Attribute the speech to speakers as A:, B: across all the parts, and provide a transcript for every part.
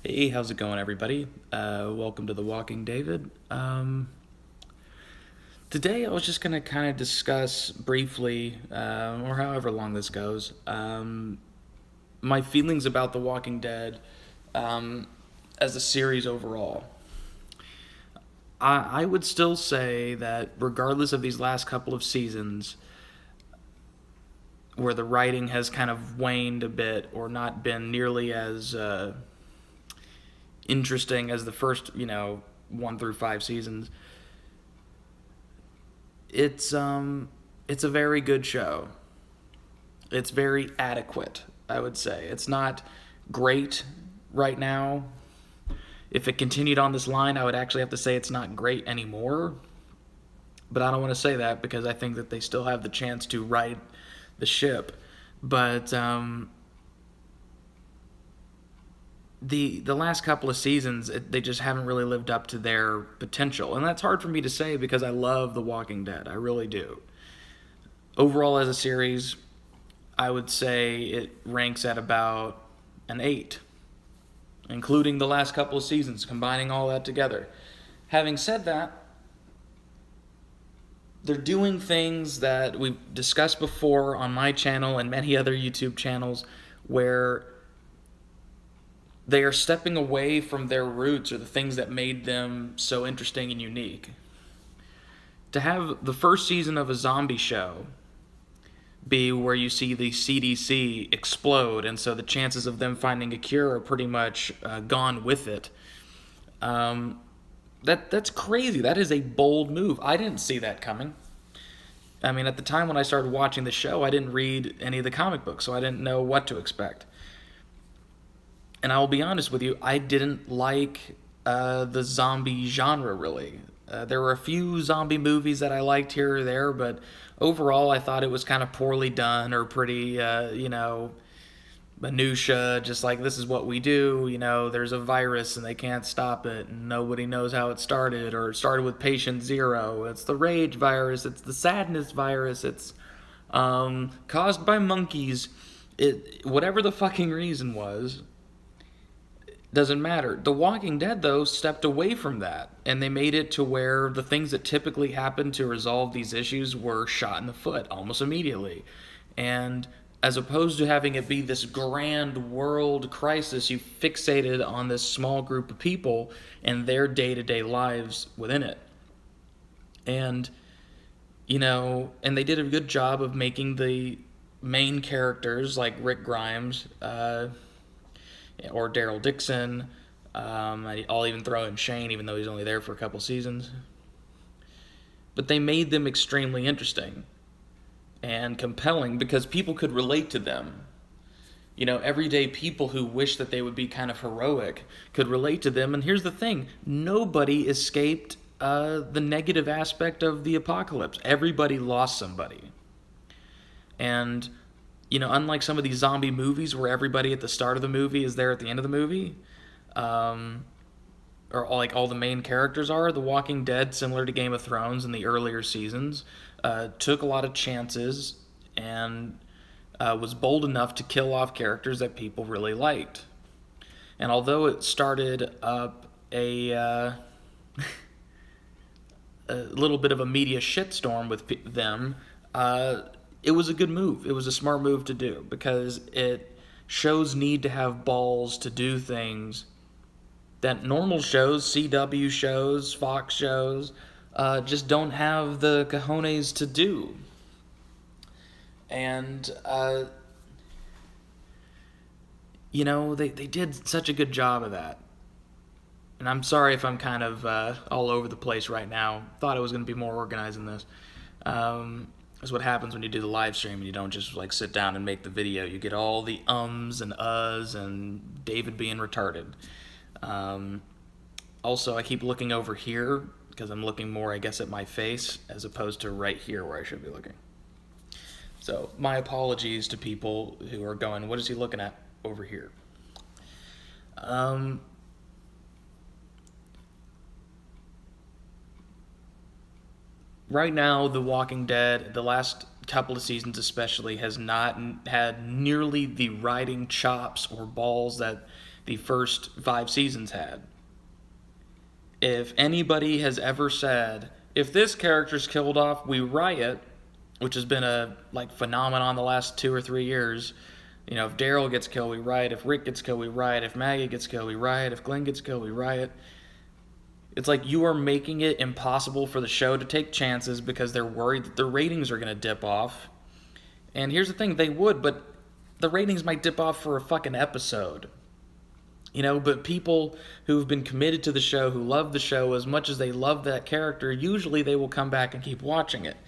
A: Hey, how's it going, everybody? Welcome to The Walking David. Today, I was just going to kind of discuss briefly, or however long this goes, my feelings about The Walking Dead um, as a series overall. I would still say that, regardless of these last couple of seasons, where the writing has kind of waned a bit or not been nearly as interesting as the first, 1 through 5 seasons, it's a very good show. It's very adequate, I would say. It's not great right now. If it continued on this line, I would actually have to say it's not great anymore. But I don't want to say that because I think that they still have the chance to right the ship. But the last couple of seasons, they just haven't really lived up to their potential, and that's hard for me to say because I love The Walking Dead. I really do. Overall, as a series, I would say it ranks at about an 8, including the last couple of seasons, combining all that together. Having said that, they're doing things that we've discussed before on my channel and many other YouTube channels where they are stepping away from their roots or the things that made them so interesting and unique. To have the first season of a zombie show be where you see the CDC explode, and so the chances of them finding a cure are pretty much gone with it. That's crazy. That is a bold move. I didn't see that coming. I mean, at the time when I started watching the show, I didn't read any of the comic books, so I didn't know what to expect. And I will be honest with you, I didn't like the zombie genre really. There were a few zombie movies that I liked here or there, but overall, I thought it was kind of poorly done or pretty, minutia. Just like this is what we do. There's a virus and they can't stop it, and nobody knows how it started, or it started with patient zero. It's the rage virus. It's the sadness virus. It's caused by monkeys. Whatever the fucking reason was, doesn't matter. The Walking Dead, though, stepped away from that, and they made it to where the things that typically happen to resolve these issues were shot in the foot almost immediately. And as opposed to having it be this grand world crisis, you fixated on this small group of people and their day to day lives within it. And, and they did a good job of making the main characters like Rick Grimes, or Daryl Dixon. I'll even throw in Shane, even though he's only there for a couple seasons. But they made them extremely interesting and compelling because people could relate to them. Everyday people who wish that they would be kind of heroic could relate to them. And here's the thing, nobody escaped the negative aspect of the apocalypse. Everybody lost somebody. And unlike some of these zombie movies where everybody at the start of the movie is there at the end of the movie, or like all the main characters are, The Walking Dead, similar to Game of Thrones in the earlier seasons, took a lot of chances and was bold enough to kill off characters that people really liked. And although it started up a little bit of a media shitstorm with them, it was a good move. It was a smart move to do because it shows need to have balls to do things that normal shows, CW shows, Fox shows, just don't have the cojones to do. And, they did such a good job of that. And I'm sorry if I'm kind of all over the place right now. Thought it was going to be more organized than this. That's what happens when you do the live stream and you don't just like sit down and make the video. You get all the ums and uhs and David being retarded. Also, I keep looking over here because I'm looking more, I guess, at my face as opposed to right here where I should be looking. So my apologies to people who are going, what is he looking at over here? Right now, The Walking Dead, the last couple of seasons especially has not had nearly the writing chops or balls that the first 5 seasons had. If anybody has ever said, if this character's killed off, we riot, which has been a phenomenon the last 2 or 3 years. If Daryl gets killed, we riot. If Rick gets killed, we riot. If Maggie gets killed, we riot. If Glenn gets killed, we riot. It's like you are making it impossible for the show to take chances because they're worried that the ratings are going to dip off. And here's the thing, they would, but the ratings might dip off for a fucking episode. But people who've been committed to the show, who love the show as much as they love that character, usually they will come back and keep watching it.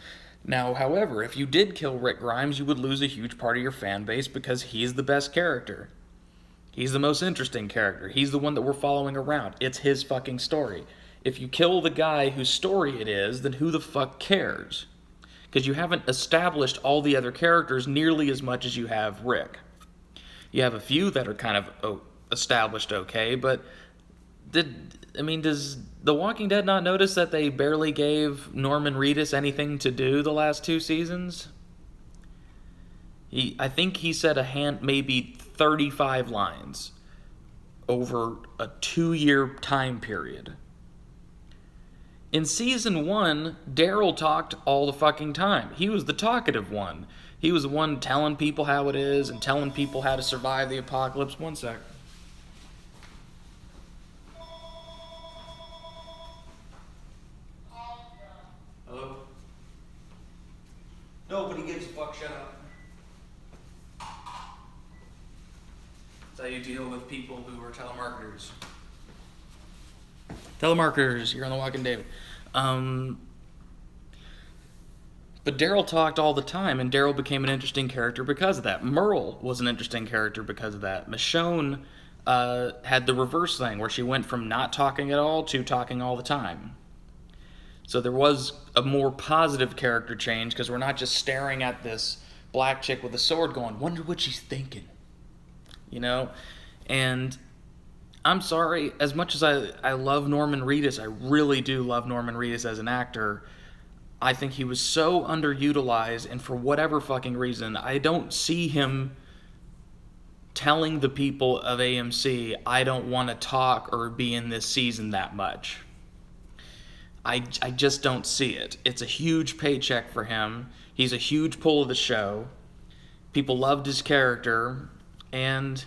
A: Now, however, if you did kill Rick Grimes, you would lose a huge part of your fan base because he's the best character. He's the most interesting character. He's the one that we're following around. It's his fucking story. If you kill the guy whose story it is, then who the fuck cares? Because you haven't established all the other characters nearly as much as you have Rick. You have a few that are kind of established okay, but does The Walking Dead not notice that they barely gave Norman Reedus anything to do the last 2 seasons? I think he said maybe 35 lines over a 2-year time period. In season 1, Daryl talked all the fucking time. He was the talkative one. He was the one telling people how it is and telling people how to survive the apocalypse. One sec. Hello? Nobody gives a fuck, shut up. That's how you deal with people who are telemarketers. Telemarketers, you're on The Walking Dead. But Daryl talked all the time, and Daryl became an interesting character because of that. Merle was an interesting character because of that. Michonne had the reverse thing, where she went from not talking at all to talking all the time. So there was a more positive character change, because we're not just staring at this black chick with a sword going, wonder what she's thinking. And I'm sorry, as much as I love Norman Reedus, I really do love Norman Reedus as an actor, I think he was so underutilized, and for whatever fucking reason, I don't see him telling the people of AMC, I don't want to talk or be in this season that much. I just don't see it. It's a huge paycheck for him. He's a huge pull of the show. People loved his character, and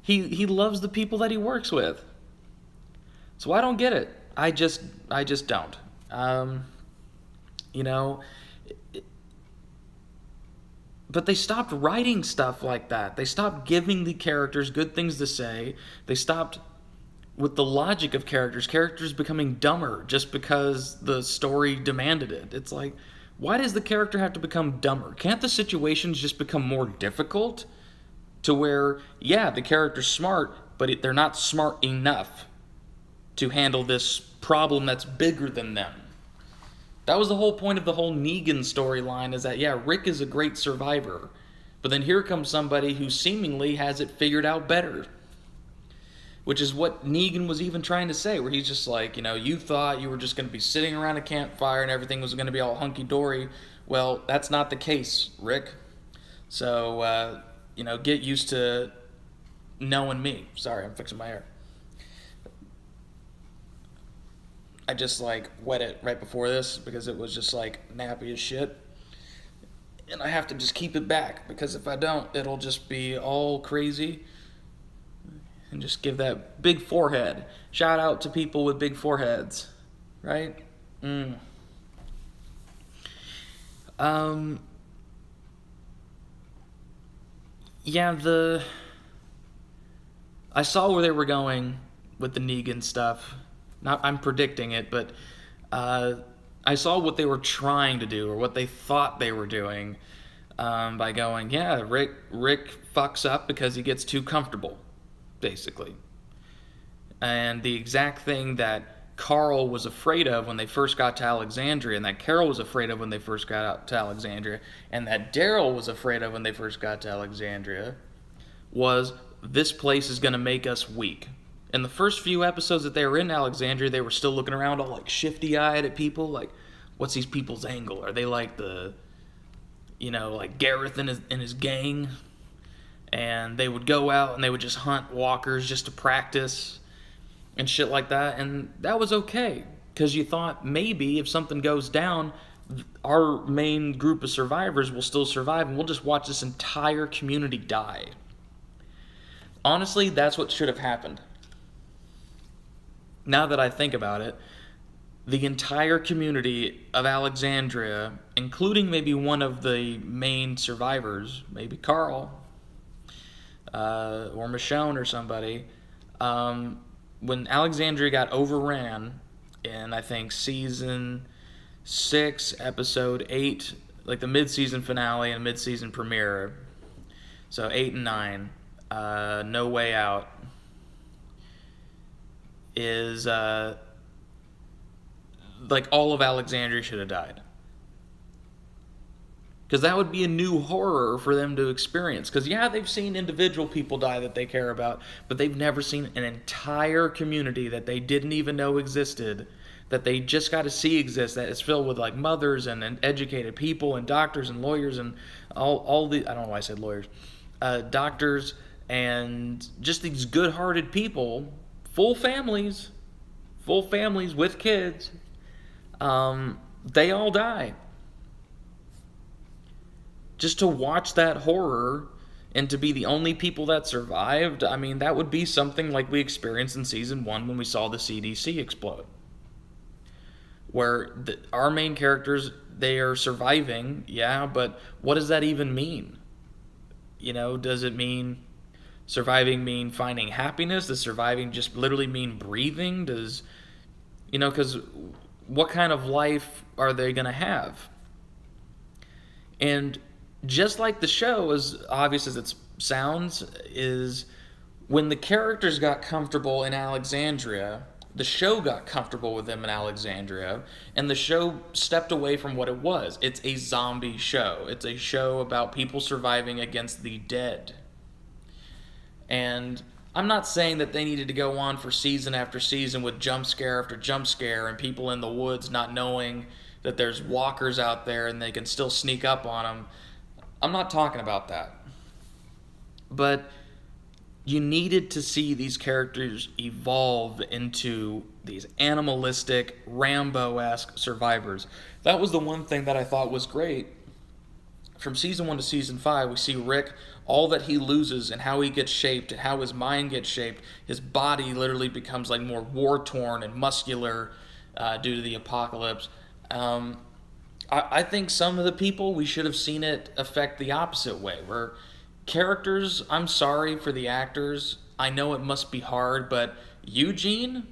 A: he loves the people that he works with. So I don't get it. I just don't. But they stopped writing stuff like that. They stopped giving the characters good things to say. They stopped with the logic of characters becoming dumber just because the story demanded it. It's like, why does the character have to become dumber? Can't the situations just become more difficult? To where, yeah, the character's smart, but they're not smart enough to handle this problem that's bigger than them. That was the whole point of the whole Negan storyline, is that, yeah, Rick is a great survivor, but then here comes somebody who seemingly has it figured out better. Which is what Negan was even trying to say, where he's just like, you thought you were just going to be sitting around a campfire and everything was going to be all hunky-dory. Well, that's not the case, Rick. So, get used to knowing me. Sorry, I'm fixing my hair. I just wet it right before this because it was just nappy as shit. And I have to just keep it back, because if I don't, it'll just be all crazy. And just give that big forehead. Shout out to people with big foreheads. Right? Yeah, I saw where they were going with the Negan stuff. I'm predicting it, but I saw what they were trying to do, or what they thought they were doing, by going, yeah, Rick fucks up because he gets too comfortable, basically. And the exact thing that Carl was afraid of when they first got to Alexandria, and that Carol was afraid of when they first got out to Alexandria, and that Daryl was afraid of when they first got to Alexandria, was this place is going to make us weak. In the first few episodes that they were in Alexandria, they were still looking around all shifty-eyed at people, what's these people's angle? Are they the like Gareth and his gang, and they would go out and they would just hunt walkers just to practice and shit like that, and that was okay because you thought maybe if something goes down, our main group of survivors will still survive, and we'll just watch this entire community die. Honestly, that's what should have happened. Now that I think about it, the entire community of Alexandria, including maybe one of the main survivors, maybe Carl, or Michonne or somebody, when Alexandria got overran in, I think, season 6, episode 8, like the mid-season finale and mid-season premiere, so 8 and 9, No Way Out, is, like, all of Alexandria should have died. Because that would be a new horror for them to experience. Because, yeah, they've seen individual people die that they care about, but they've never seen an entire community that they didn't even know existed, that they just got to see exist, that is filled with, like, mothers and educated people and doctors and lawyers and all the, I don't know why I said lawyers, doctors and just these good-hearted people, full families with kids, they all die. Just to watch that horror and to be the only people that survived, I mean, that would be something like we experienced in season 1 when we saw the CDC explode. Where our main characters, they are surviving, yeah, but what does that even mean? Does it mean surviving mean finding happiness? Does surviving just literally mean breathing? Does, because what kind of life are they going to have? And just like the show, as obvious as it sounds, is when the characters got comfortable in Alexandria, the show got comfortable with them in Alexandria, and the show stepped away from what it was. It's a zombie show. It's a show about people surviving against the dead. And I'm not saying that they needed to go on for season after season with jump scare after jump scare and people in the woods not knowing that there's walkers out there and they can still sneak up on them. I'm not talking about that. But you needed to see these characters evolve into these animalistic, Rambo-esque survivors. That was the one thing that I thought was great. From season 1 to season 5, we see Rick, all that he loses and how he gets shaped and how his mind gets shaped. His body literally becomes like more war-torn and muscular due to the apocalypse. I think some of the people, we should have seen it affect the opposite way, where characters, I'm sorry for the actors, I know it must be hard, but Eugene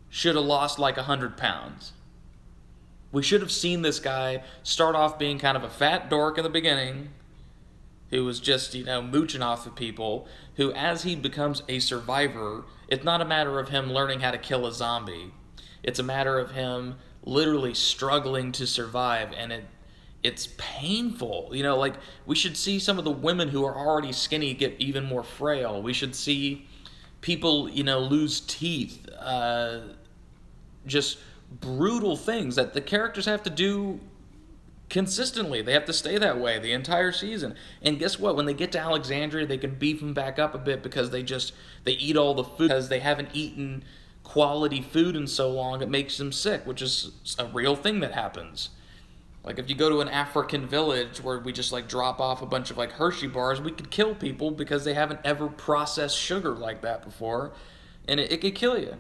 A: should have lost like 100 pounds. We should have seen this guy start off being kind of a fat dork in the beginning, who was just, mooching off of people, who, as he becomes a survivor, it's not a matter of him learning how to kill a zombie. It's a matter of him literally struggling to survive, and it's painful. Like, we should see some of the women who are already skinny get even more frail. We should see people, lose teeth. Just brutal things that the characters have to do consistently. They have to stay that way the entire season. And guess what? When they get to Alexandria, they can beef them back up a bit because they eat all the food because they haven't eaten quality food in so long, it makes them sick, which is a real thing that happens. Like, if you go to an African village where we just, like, drop off a bunch of, like, Hershel bars, we could kill people because they haven't ever processed sugar like that before, and it could kill you.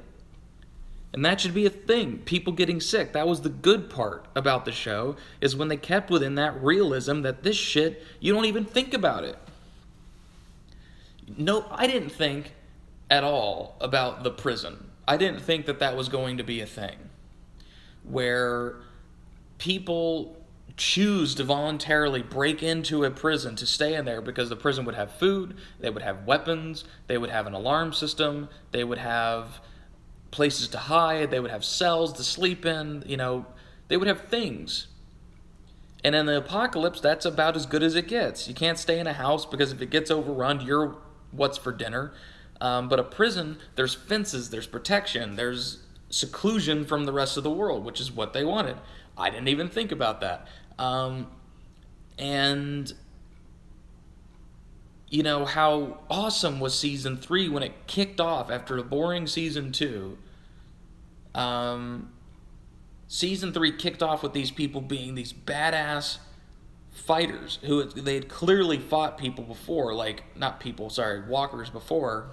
A: And that should be a thing, people getting sick. That was the good part about the show, is when they kept within that realism that this shit, you don't even think about it. No, I didn't think at all about the prison. I didn't think that was going to be a thing where people choose to voluntarily break into a prison to stay in there because the prison would have food, they would have weapons, they would have an alarm system, they would have places to hide, they would have cells to sleep in, they would have things. And in the apocalypse, that's about as good as it gets. You can't stay in a house because if it gets overrun, you're what's for dinner. But a prison, there's fences, there's protection, there's seclusion from the rest of the world, which is what they wanted. I didn't even think about that. And you know, how awesome was season 3 when it kicked off after a boring season 2. Um, Season 3 kicked off with these people being these badass fighters who they had clearly fought people before, like, not people, sorry, walkers before,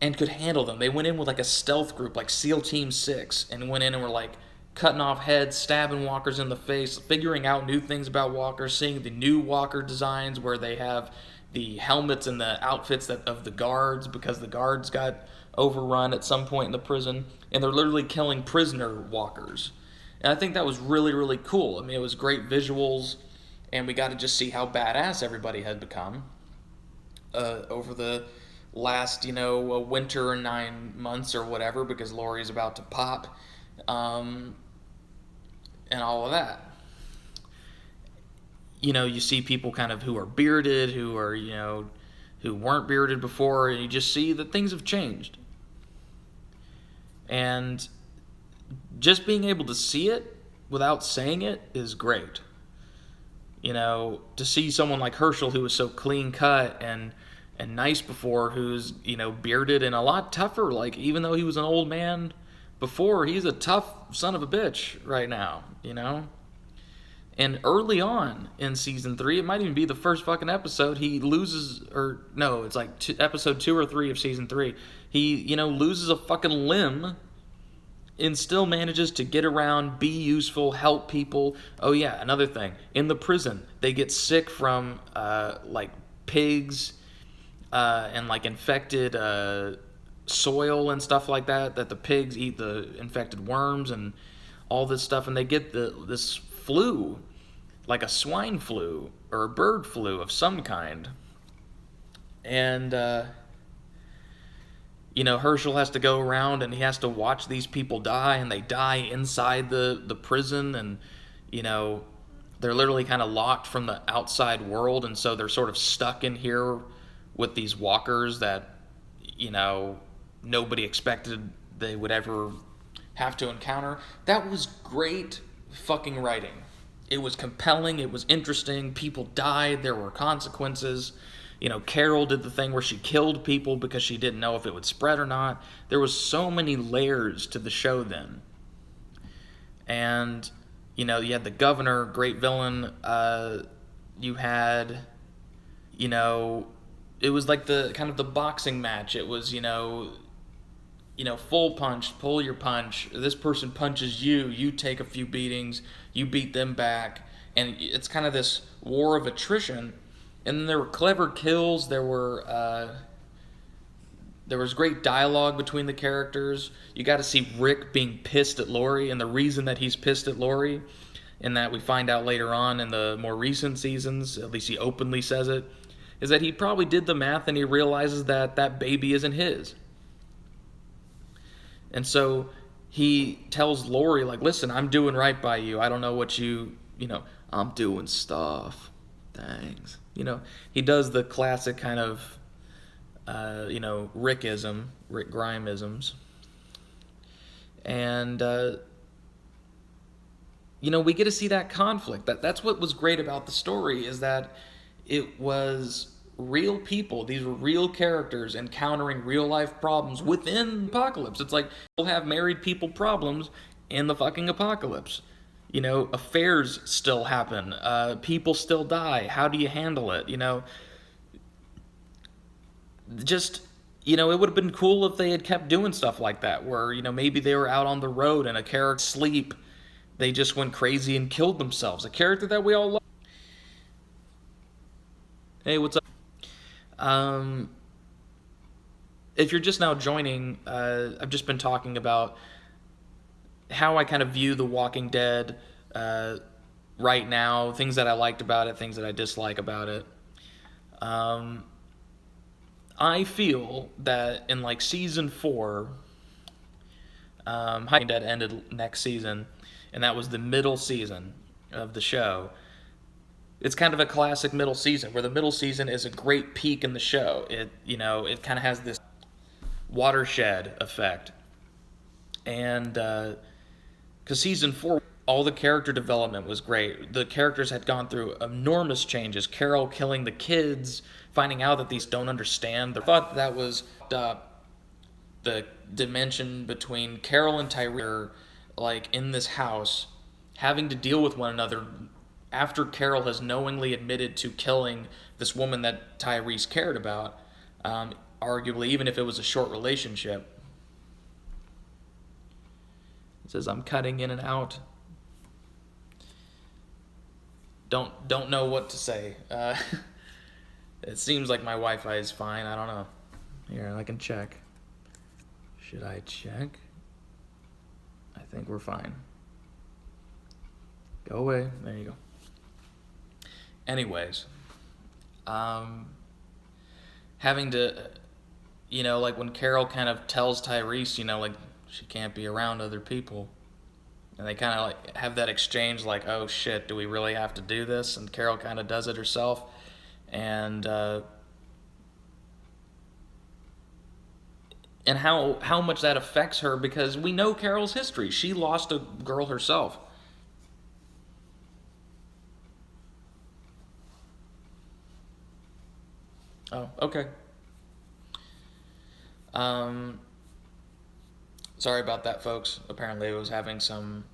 A: and could handle them. They went in with like a stealth group, like SEAL Team 6, and went in and were like cutting off heads, stabbing walkers in the face, figuring out new things about walkers, seeing the new walker designs where they have the helmets and the outfits of the guards, because the guards got overrun at some point in the prison, and they're literally killing prisoner walkers. And I think that was really, really cool. I mean, it was great visuals, and we got to just see how badass everybody had become over the last, winter or 9 months or whatever, because Lori's about to pop, and all of that. You see people kind of who are bearded, who are, who weren't bearded before, and you just see that things have changed. And just being able to see it without saying it is great. To see someone like Hershel, who was so clean cut and nice before, who's, bearded and a lot tougher. Like, even though he was an old man before, he's a tough son of a bitch right now, And early on in season 3, it might even be the first fucking episode, he loses, or no, it's like episode 2 or 3 of season 3. He, loses a fucking limb and still manages to get around, be useful, help people. Oh yeah, another thing. In the prison, they get sick from, like, pigs and, like, infected soil and stuff like that the pigs eat, the infected worms and all this stuff, and they get this flu, like a swine flu or a bird flu of some kind. And Hershel has to go around and he has to watch these people die, and they die inside the prison, and they're literally kind of locked from the outside world, and so they're sort of stuck in here with these walkers that nobody expected they would ever have to encounter. That was great fucking writing. It was compelling, it was interesting, people died, there were consequences. Carol did the thing where she killed people because she didn't know if it would spread or not. There was so many layers to the show then. And, you had the governor, great villain. You had, it was like the kind of the boxing match. It was, full punch, pull your punch. This person punches you, you take a few beatings, you beat them back. And it's kind of this war of attrition. And then there were clever kills. There was great dialogue between the characters. You got to see Rick being pissed at Lori, and the reason that he's pissed at Lori, and that we find out later on in the more recent seasons, at least he openly says it, is that he probably did the math and he realizes that that baby isn't his. And so he tells Lori, like, listen, I'm doing right by you. I don't know what I'm doing stuff. Thanks. He does the classic kind of, Rick Grimeisms. And, we get to see that conflict. That's what was great about the story, is that it was real people. These were real characters encountering real life problems within apocalypse. It's like, we'll have married people problems in the fucking apocalypse. Affairs still happen. People still die. How do you handle it? It would have been cool if they had kept doing stuff like that, where, maybe they were out on the road and a character sleep, they just went crazy and killed themselves. A character that we all love. Hey, what's up? If you're just now joining, I've just been talking about how I kind of view The Walking Dead right now, things that I liked about it, things that I dislike about it. I feel that in like season 4, Walking Dead ended next season, and that was the middle season of the show. It's kind of a classic middle season, where the middle season is a great peak in the show. It kind of has this watershed effect. And because season 4, all the character development was great. The characters had gone through enormous changes. Carol killing the kids, finding out that these don't understand. I thought that was the dimension between Carol and Tyrese, like in this house, having to deal with one another after Carol has knowingly admitted to killing this woman that Tyrese cared about, arguably, even if it was a short relationship. It says, I'm cutting in and out. Don't know what to say. It seems like my Wi-Fi is fine. I don't know. Here, I can check. Should I check? I think we're fine. Go away. There you go. Anyways, having to, like when Carol kind of tells Tyrese, like she can't be around other people. And they kind of like have that exchange like, oh shit, do we really have to do this? And Carol kind of does it herself. And how much that affects her, because we know Carol's history. She lost a girl herself. Oh, okay. Sorry about that, folks. Apparently it was having some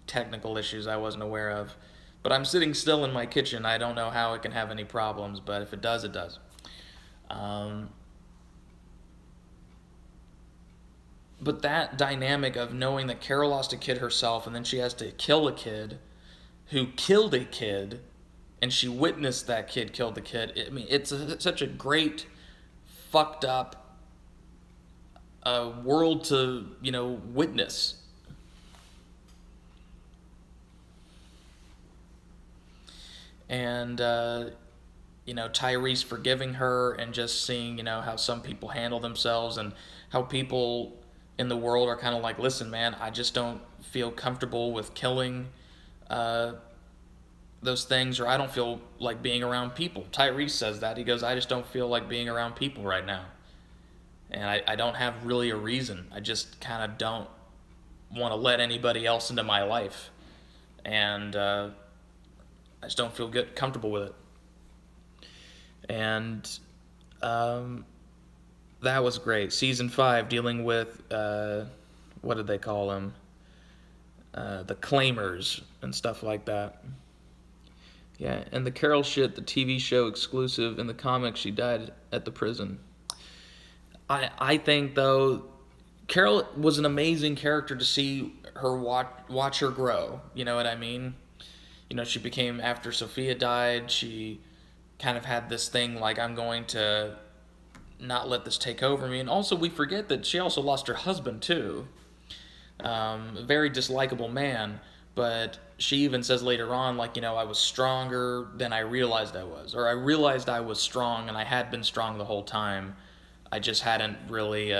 A: technical issues I wasn't aware of. But I'm sitting still in my kitchen. I don't know how it can have any problems, but if it does, it does. But that dynamic of knowing that Carol lost a kid herself, and then she has to kill a kid who killed a kid, and she witnessed that kid kill the kid. It's such a great, fucked up world to, witness. And, Tyrese forgiving her and just seeing, how some people handle themselves and how people in the world are kind of like, listen, man, I just don't feel comfortable with killing those things, or I don't feel like being around people. Tyrese says that. He goes, I just don't feel like being around people right now. And I don't have really a reason. I just kind of don't want to let anybody else into my life. And I just don't feel comfortable with it. And that was great. Season 5, dealing with, what did they call them? The claimers and stuff like that. Yeah, and the Carol shit, the TV show exclusive. In the comics, she died at the prison. I think, though, Carol was an amazing character to see her watch her grow. You know what I mean? She became, after Sophia died, she kind of had this thing like, I'm going to not let this take over me. And also, we forget that she also lost her husband, too. A very dislikable man. But she even says later on, like, I was stronger than I realized I was. Or I realized I was strong, and I had been strong the whole time. I just hadn't really,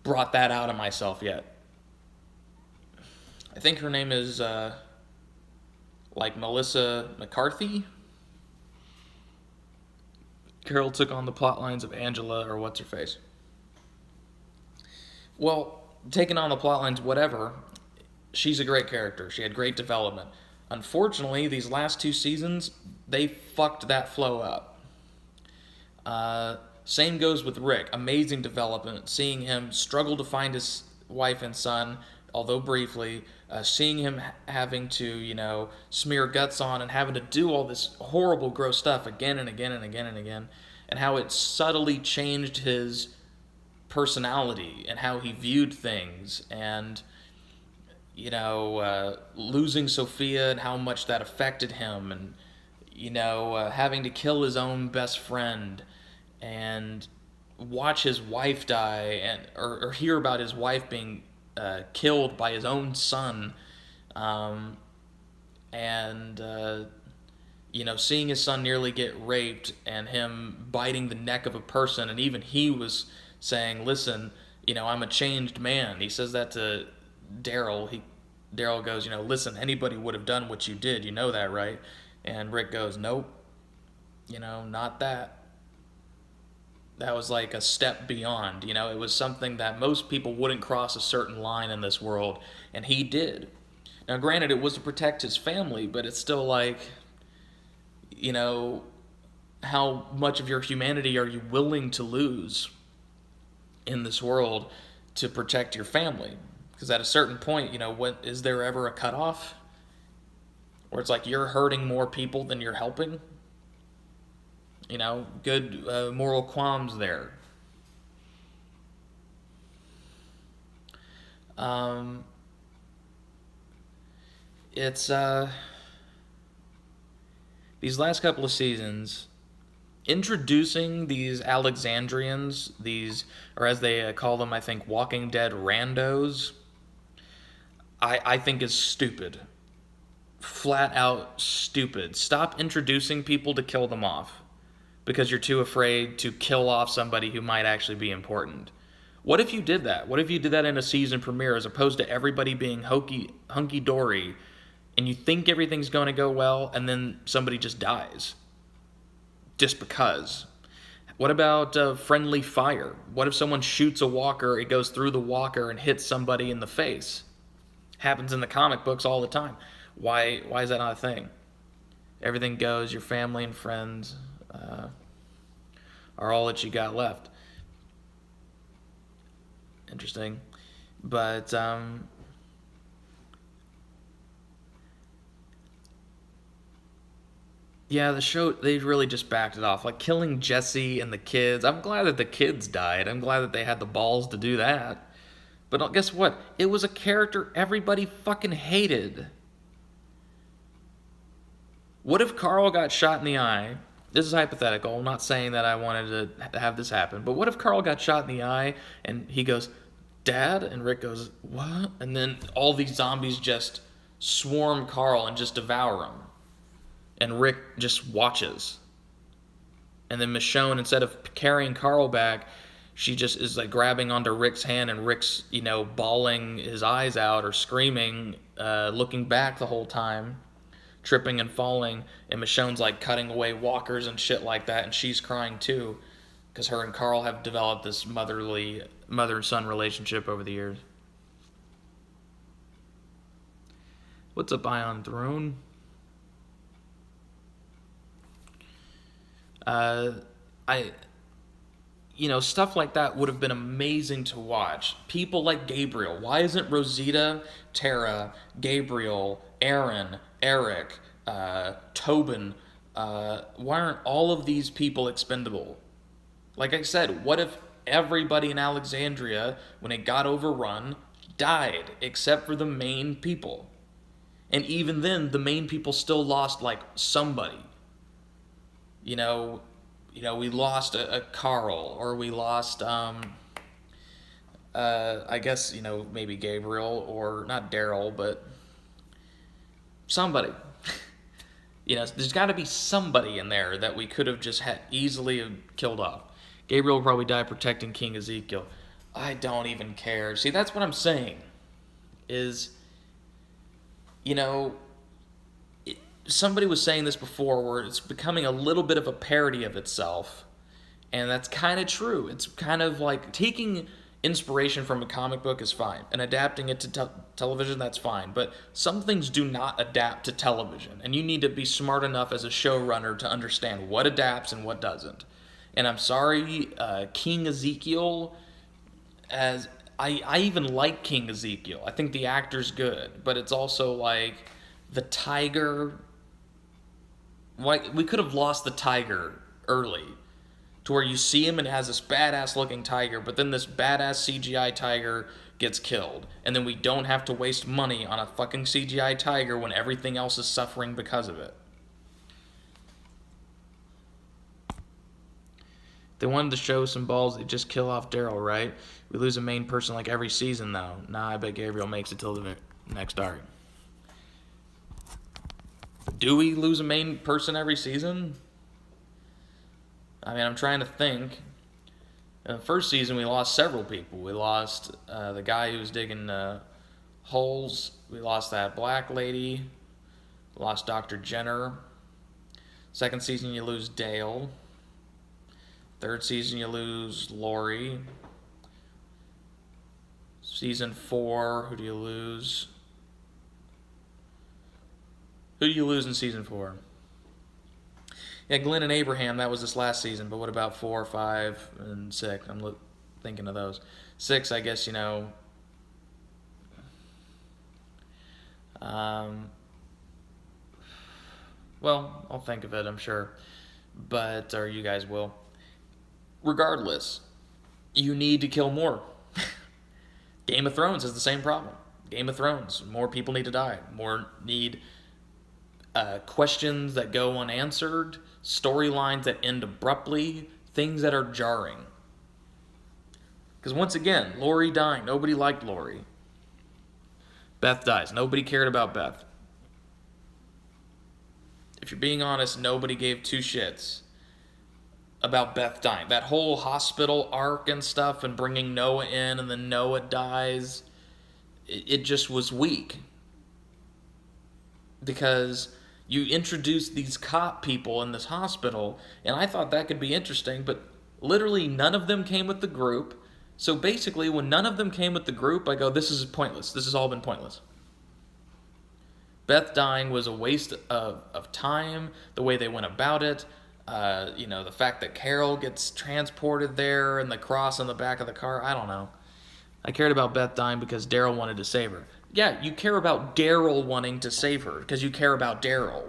A: brought that out of myself yet. I think her name is, Melissa McCarthy. Carol took on the plot lines of Angela, or what's-her-face. Well, taking on the plot lines, whatever, she's a great character. She had great development. Unfortunately, these last 2 seasons, they fucked that flow up. Same goes with Rick. Amazing development. Seeing him struggle to find his wife and son, although briefly. Seeing him having to, smear guts on and having to do all this horrible, gross stuff again and again and again and again. And how it subtly changed his personality and how he viewed things, and losing Sophia and how much that affected him, and having to kill his own best friend and watch his wife die, and or hear about his wife being killed by his own son, and seeing his son nearly get raped, and him biting the neck of a person, and even he was saying, listen, I'm a changed man. He says that to Daryl. Daryl goes, listen, anybody would have done what you did. You know that, right? And Rick goes, nope. Not that. that was like a step beyond. You know, it was something that most people wouldn't cross a certain line in this world, and he did. Now, granted, it was to protect his family, but it's still like, you know, how much of your humanity are you willing to lose in this world to protect your family? Because at a certain point, you know, what is there ever a cutoff where it's like you're hurting more people than you're helping? You know, good moral qualms there. Um, it's these last couple of seasons introducing these Alexandrians, these, or as they call them, I think, Walking Dead randos. I think is stupid. Flat out stupid. Stop introducing people to kill them off because you're too afraid to kill off somebody who might actually be important. What if you did that? What if you did that in a season premiere as opposed to everybody being hunky dory and you think everything's going to go well and then somebody just dies? Just because. What about friendly fire? What if someone shoots a walker, it goes through the walker and hits somebody in the face? Happens in the comic books all the time. Why is that not a thing? Everything goes, your family and friends are all that you got left. Interesting. But yeah, the show, they really just backed it off. Like killing Jesse and the kids. I'm glad that the kids died. I'm glad that they had the balls to do that. But guess what? It was a character everybody fucking hated. What if Carl got shot in the eye? This is hypothetical. I'm not saying that I wanted to have this happen. But what if Carl got shot in the eye and he goes, Dad? And Rick goes, what? And then all these zombies just swarm Carl and just devour him. And Rick just watches. And then Michonne, instead of carrying Carl back, she just is like grabbing onto Rick's hand, and Rick's, you know, bawling his eyes out or screaming, looking back the whole time, tripping and falling. And Michonne's like cutting away walkers and shit like that, and she's crying too, because her and Carl have developed this mother-son relationship over the years. What's up, Ion Throne? Stuff like that would have been amazing to watch. People like Gabriel. Why isn't Rosita, Tara, Gabriel, Aaron, Eric, Tobin, why aren't all of these people expendable? Like I said, what if everybody in Alexandria, when it got overrun, died, except for the main people? And even then, the main people still lost, like, somebody. You know, we lost a Carl, or we lost, I guess, maybe Gabriel, or not Daryl, but somebody. There's got to be somebody in there that we could have just had easily killed off. Gabriel will probably die protecting King Ezekiel. I don't even care. See, that's what I'm saying. Is, somebody was saying this before, where it's becoming a little bit of a parody of itself, and that's kind of true. It's kind of like taking inspiration from a comic book is fine, and adapting it to television, that's fine, but some things do not adapt to television, and you need to be smart enough as a showrunner to understand what adapts and what doesn't. And I'm sorry, King Ezekiel, as I even like King Ezekiel. I think the actor's good, but it's also like the tiger. We could have lost the tiger early, to where you see him and it has this badass looking tiger, but then this badass CGI tiger gets killed, and then we don't have to waste money on a fucking CGI tiger when everything else is suffering because of it. They wanted to show some balls, they just kill off Daryl, right? We lose a main person like every season, though. Nah, I bet Gabriel makes it till the next arc. Do we lose a main person every season? I mean, I'm trying to think. In the first season, we lost several people. We lost the guy who was digging holes. We lost that black lady. We lost Dr. Jenner. Second season, you lose Dale. Third season, you lose Lori. Season 4, who do you lose? Who do you lose in season 4? Yeah, Glenn and Abraham, that was this last season, but what about 4, 5, and 6? I'm thinking of those. 6, I guess, well, I'll think of it, I'm sure. Or you guys will. Regardless, you need to kill more. Game of Thrones has the same problem. Game of Thrones, more people need to die. More need questions that go unanswered, storylines that end abruptly, things that are jarring. Because once again, Lori dying, nobody liked Lori. Beth dies, nobody cared about Beth. If you're being honest, nobody gave two shits about Beth dying. That whole hospital arc and stuff and bringing Noah in and then Noah dies, it just was weak. Because you introduced these cop people in this hospital, and I thought that could be interesting, but literally none of them came with the group. So basically, when none of them came with the group, I go, this is pointless. This has all been pointless. Beth dying was a waste of time, the way they went about it. The fact that Carol gets transported there and the cross on the back of the car, I don't know. I cared about Beth dying because Daryl wanted to save her. Yeah, you care about Daryl wanting to save her because you care about Daryl.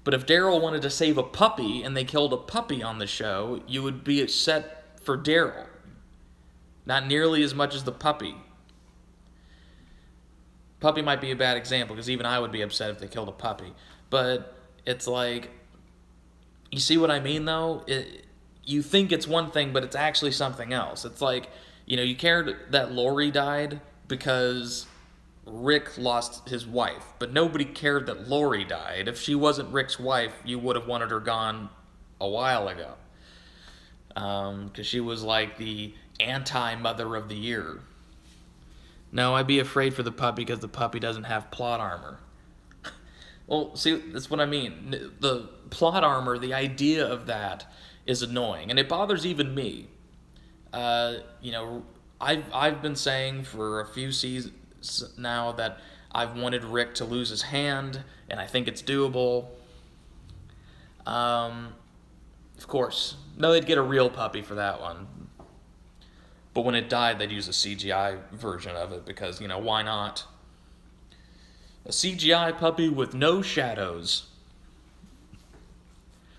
A: But if Daryl wanted to save a puppy and they killed a puppy on the show, you would be upset for Daryl. Not nearly as much as the puppy. Puppy might be a bad example because even I would be upset if they killed a puppy. But it's like, you see what I mean though? You think it's one thing, but it's actually something else. It's like, you cared that Lori died because Rick lost his wife, but nobody cared that Lori died. If she wasn't Rick's wife, you would have wanted her gone a while ago. Because she was like the anti-mother of the year. No, I'd be afraid for the puppy because the puppy doesn't have plot armor. Well, see, that's what I mean. The plot armor, the idea of that is annoying, and it bothers even me. I've been saying for a few seasons now that I've wanted Rick to lose his hand, and I think it's doable. Of course, no, they'd get a real puppy for that one. But when it died, they'd use a CGI version of it because, why not? A CGI puppy with no shadows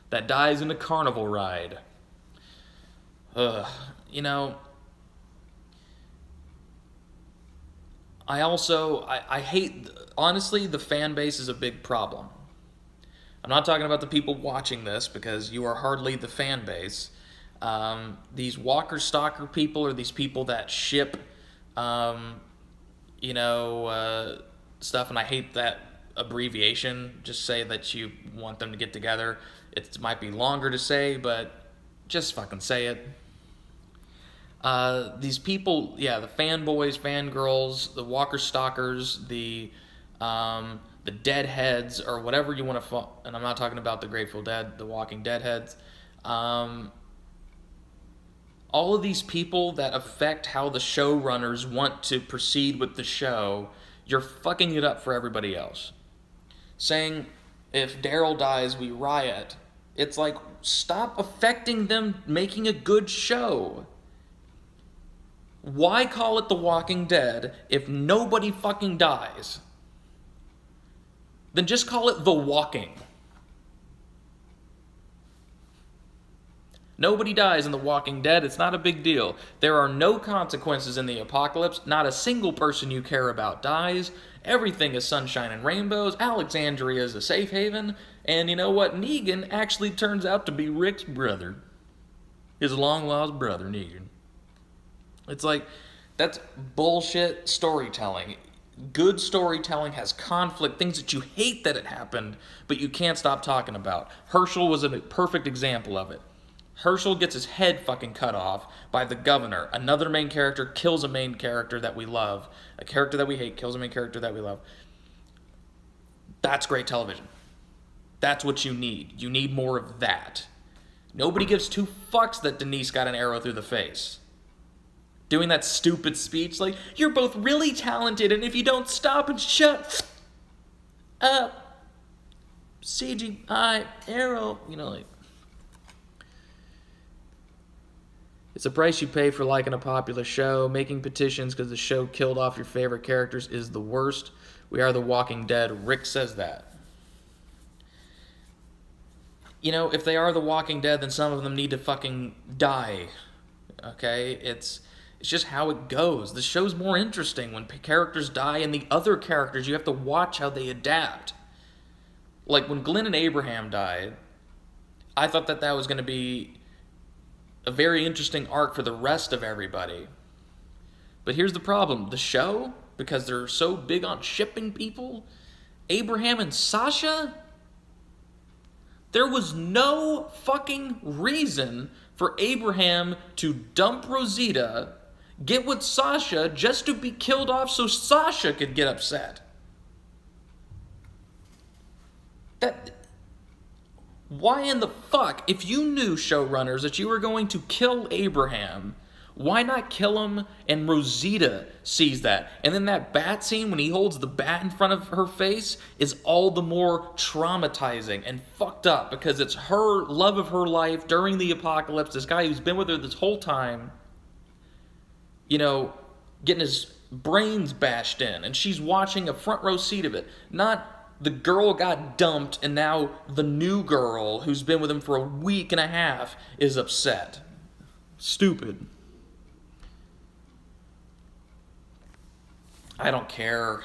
A: that dies in a carnival ride. I hate, honestly, the fan base is a big problem. I'm not talking about the people watching this because you are hardly the fan base. These walker stalker people or these people that ship, stuff, and I hate that abbreviation. Just say that you want them to get together. It might be longer to say, but just fucking say it. These people, the fanboys, fangirls, the walker stalkers, the deadheads, or whatever you want to, and I'm not talking about the Grateful Dead, the Walking Dead heads. All of these people that affect how the showrunners want to proceed with the show, you're fucking it up for everybody else. Saying, if Daryl dies, we riot. It's like, stop affecting them making a good show. Why call it The Walking Dead if nobody fucking dies? Then just call it The Walking. Nobody dies in The Walking Dead. It's not a big deal. There are no consequences in the apocalypse. Not a single person you care about dies. Everything is sunshine and rainbows. Alexandria is a safe haven. And you know what? Negan actually turns out to be Rick's brother. His long-lost brother, Negan. It's like, that's bullshit storytelling. Good storytelling has conflict, things that you hate that it happened, but you can't stop talking about. Hershel was a perfect example of it. Hershel gets his head fucking cut off by the governor. Another main character kills a main character that we love. A character that we hate kills a main character that we love. That's great television. That's what you need. You need more of that. Nobody gives two fucks that Denise got an arrow through the face. Doing that stupid speech like, you're both really talented, and if you don't stop and shut up, CGI arrow, like. It's a price you pay for liking a popular show. Making petitions because the show killed off your favorite characters is the worst. We are the Walking Dead. Rick says that. If they are the Walking Dead, then some of them need to fucking die. Okay? It's just how it goes. The show's more interesting when characters die, and the other characters, you have to watch how they adapt. Like when Glenn and Abraham died, I thought that was going to be a very interesting arc for the rest of everybody. But here's the problem. The show, because they're so big on shipping people, Abraham and Sasha, there was no fucking reason for Abraham to dump Rosita, get with Sasha just to be killed off so Sasha could get upset. Why in the fuck, if you knew, showrunners, that you were going to kill Abraham, why not kill him and Rosita sees that? And then that bat scene when he holds the bat in front of her face is all the more traumatizing and fucked up because it's her love of her life during the apocalypse, this guy who's been with her this whole time, getting his brains bashed in, and she's watching a front row seat of it. Not the girl got dumped, and now the new girl who's been with him for a week and a half is upset. Stupid. I don't care.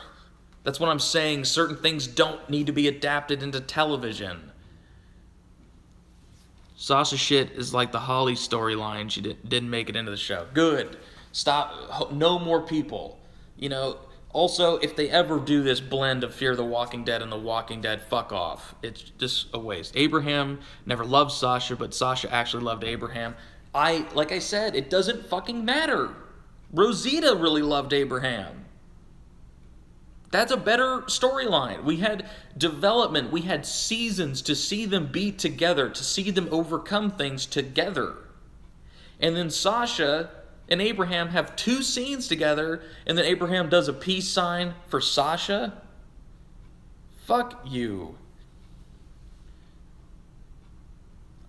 A: That's what I'm saying. Certain things don't need to be adapted into television. Sasha shit is like the Holly storyline. She didn't make it into the show. Good. Stop. No more people. Also, if they ever do this blend of Fear the Walking Dead and The Walking Dead, fuck off. It's just a waste. Abraham never loved Sasha, but Sasha actually loved Abraham. Like I said, it doesn't fucking matter. Rosita really loved Abraham. That's a better storyline. We had development. We had seasons to see them be together, to see them overcome things together. And then Sasha and Abraham have 2 scenes together, and then Abraham does a peace sign for Sasha. Fuck you.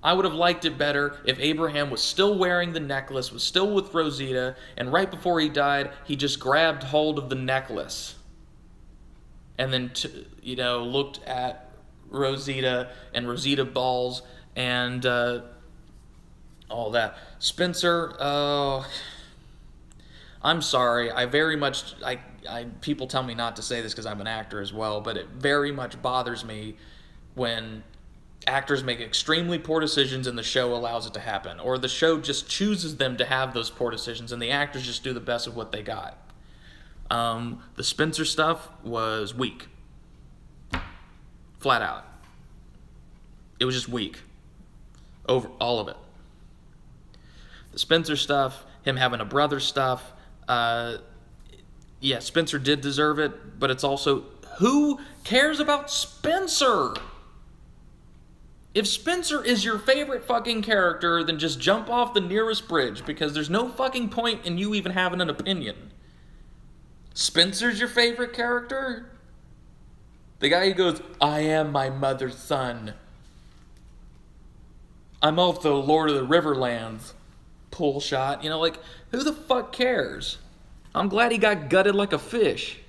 A: I would have liked it better if Abraham was still wearing the necklace, was still with Rosita, and right before he died, he just grabbed hold of the necklace. And then, looked at Rosita and Rosita balls and all that. Spencer, I'm sorry. I very much, people tell me not to say this because I'm an actor as well, but it very much bothers me when actors make extremely poor decisions and the show allows it to happen. Or the show just chooses them to have those poor decisions and the actors just do the best of what they got. The Spencer stuff was weak. Flat out. It was just weak. Over all of it. The Spencer stuff, him having a brother stuff, Spencer did deserve it, but it's also, who cares about Spencer? If Spencer is your favorite fucking character, then just jump off the nearest bridge, because there's no fucking point in you even having an opinion. Spencer's your favorite character? The guy who goes, I am my mother's son. I'm also Lord of the Riverlands. Pull shot. Who the fuck cares? I'm glad he got gutted like a fish.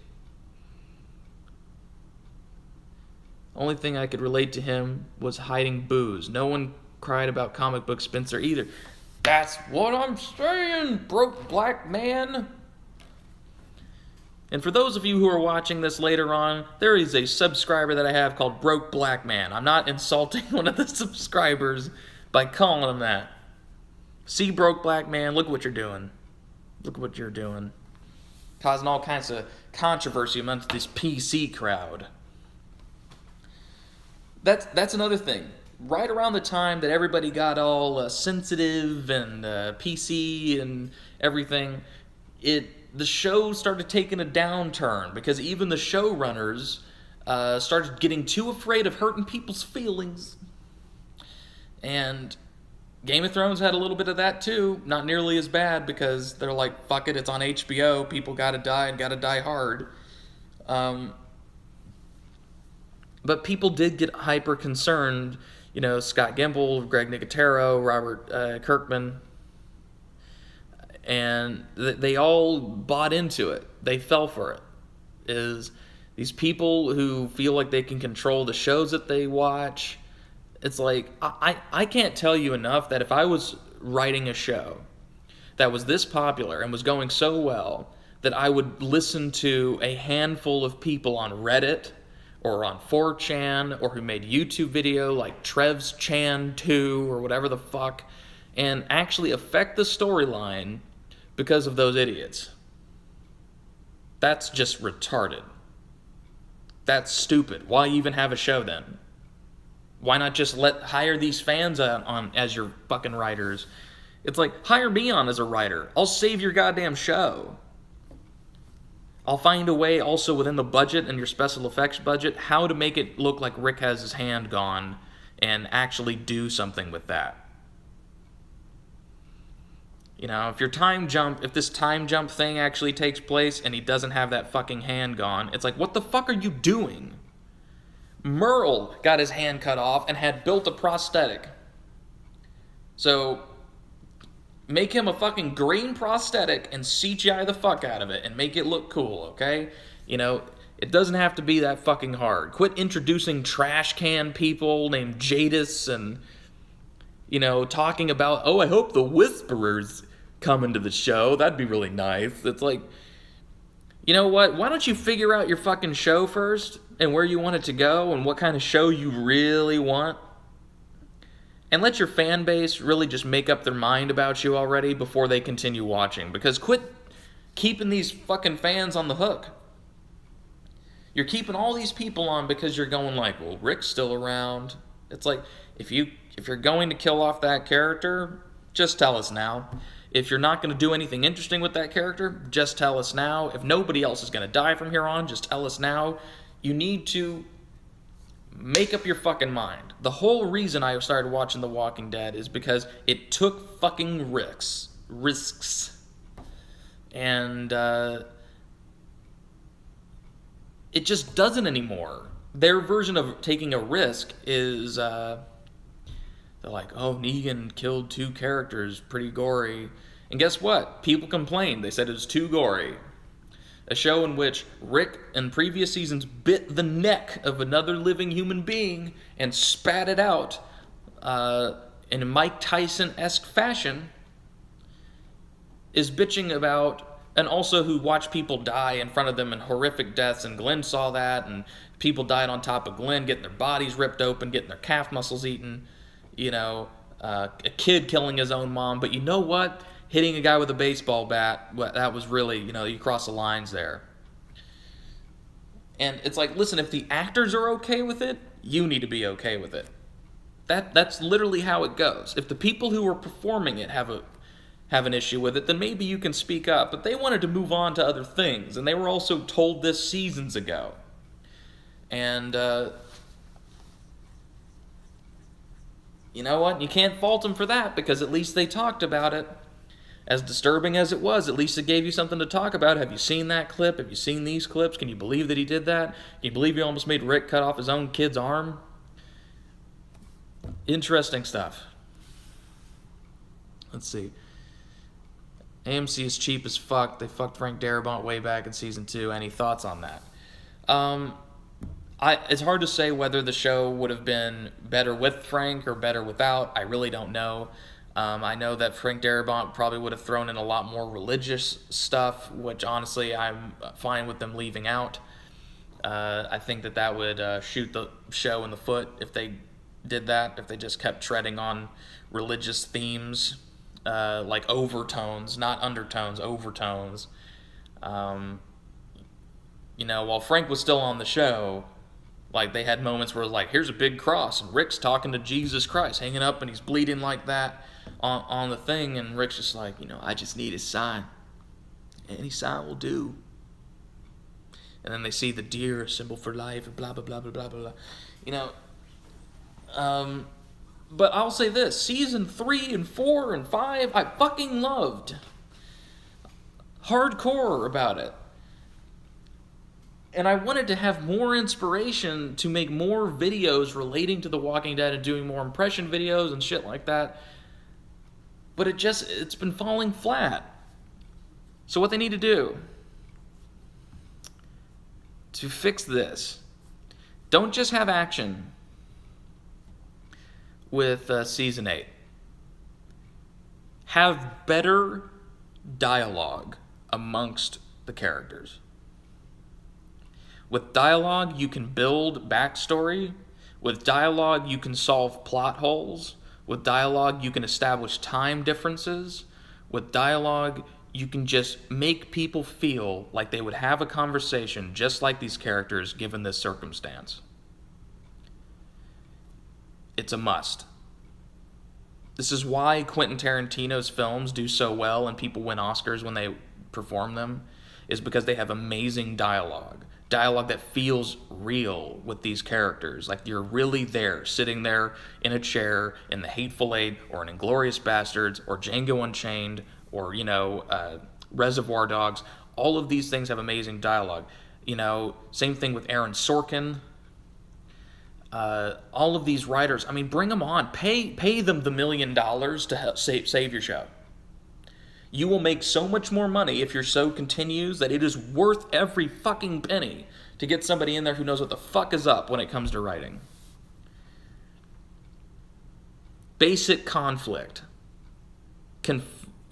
A: Only thing I could relate to him was hiding booze. No one cried about comic book Spencer either. That's what I'm saying, broke black man. And for those of you who are watching this later on, there is a subscriber that I have called Broke Black Man. I'm not insulting one of the subscribers by calling him that. See, Broke Black Man, look what you're doing. Look what you're doing. Causing all kinds of controversy amongst this PC crowd. That's another thing. Right around the time that everybody got all sensitive and PC and everything, the show started taking a downturn because even the showrunners started getting too afraid of hurting people's feelings. And Game of Thrones had a little bit of that too. Not nearly as bad because they're like, fuck it, it's on HBO. People gotta die and gotta die hard. Um, but people did get hyper concerned. Scott Gimple, Greg Nicotero, Robert Kirkman, and they all bought into it. They fell for it. Is these people who feel like they can control the shows that they watch. It's like, I can't tell you enough that if I was writing a show that was this popular and was going so well, that I would listen to a handful of people on Reddit or on 4chan or who made YouTube video like Trev's Chan 2 or whatever the fuck, and actually affect the storyline because of those idiots. That's just retarded. That's stupid. Why even have a show then? Why not just hire these fans on as your fucking writers? It's like, hire me on as a writer. I'll save your goddamn show. I'll find a way also within the budget and your special effects budget how to make it look like Rick has his hand gone and actually do something with that. If this time jump thing actually takes place and he doesn't have that fucking hand gone, it's like, what the fuck are you doing? Merle got his hand cut off and had built a prosthetic. So, make him a fucking green prosthetic and CGI the fuck out of it and make it look cool, okay? It doesn't have to be that fucking hard. Quit introducing trash can people named Jadis and, talking about, I hope the Whisperers come into the show. That'd be really nice. It's like, you know what? Why don't you figure out your fucking show first and where you want it to go and what kind of show you really want? And let your fan base really just make up their mind about you already before they continue watching. Because quit keeping these fucking fans on the hook. You're keeping all these people on because you're going like, well, Rick's still around. It's like, if you're going to kill off that character, just tell us now. If you're not going to do anything interesting with that character, just tell us now. If nobody else is going to die from here on, just tell us now. You need to make up your fucking mind. The whole reason I started watching The Walking Dead is because it took fucking risks. And it just doesn't anymore. Their version of taking a risk is, they're like, oh, Negan killed 2 characters, pretty gory. And guess what? People complained. They said it was too gory. A show in which Rick in previous seasons bit the neck of another living human being and spat it out in a Mike Tyson-esque fashion is bitching about, and also who watched people die in front of them in horrific deaths, and Glenn saw that, and people died on top of Glenn, getting their bodies ripped open, getting their calf muscles eaten, a kid killing his own mom. But you know what? Hitting a guy with a baseball bat, that was really, you cross the lines there. And it's like, listen, if the actors are okay with it, you need to be okay with it. That's literally how it goes. If the people who are performing it have an issue with it, then maybe you can speak up. But they wanted to move on to other things, and they were also told this seasons ago. And you know what? You can't fault them for that, because at least they talked about it. As disturbing as it was, at least it gave you something to talk about. Have you seen that clip? Have you seen these clips? Can you believe that he did that? Can you believe he almost made Rick cut off his own kid's arm? Interesting stuff. Let's see. AMC is cheap as fuck. They fucked Frank Darabont way back in season 2. Any thoughts on that? It's hard to say whether the show would have been better with Frank or better without. I really don't know. I know that Frank Darabont probably would have thrown in a lot more religious stuff, which honestly I'm fine with them leaving out. I think that would shoot the show in the foot if they did that, if they just kept treading on religious themes, like overtones, not undertones, overtones. While Frank was still on the show, like they had moments where like, here's a big cross, and Rick's talking to Jesus Christ, hanging up, and he's bleeding like that on the thing, and Rick's just like, I just need a sign. Any sign will do. And then they see the deer, a symbol for life, and blah, blah, blah, blah, blah, blah. But I'll say this, season 3 and 4 and 5, I fucking loved. Hardcore about it. And I wanted to have more inspiration to make more videos relating to The Walking Dead and doing more impression videos and shit like that. But it's been falling flat. So what they need to do to fix this, don't just have action with season 8. Have better dialogue amongst the characters. With dialogue, you can build backstory. With dialogue, you can solve plot holes. With dialogue, you can establish time differences. With dialogue, you can just make people feel like they would have a conversation just like these characters given this circumstance. It's a must. This is why Quentin Tarantino's films do so well and people win Oscars when they perform them, is because they have amazing dialogue. Dialogue that feels real with these characters. Like you're really there, sitting there in a chair in The Hateful Eight or in Inglourious Bastards or Django Unchained or, Reservoir Dogs. All of these things have amazing dialogue. Same thing with Aaron Sorkin. All of these writers, bring them on. Pay them the $1 million to help save your show. You will make so much more money if your show continues that it is worth every fucking penny to get somebody in there who knows what the fuck is up when it comes to writing. Basic conflict.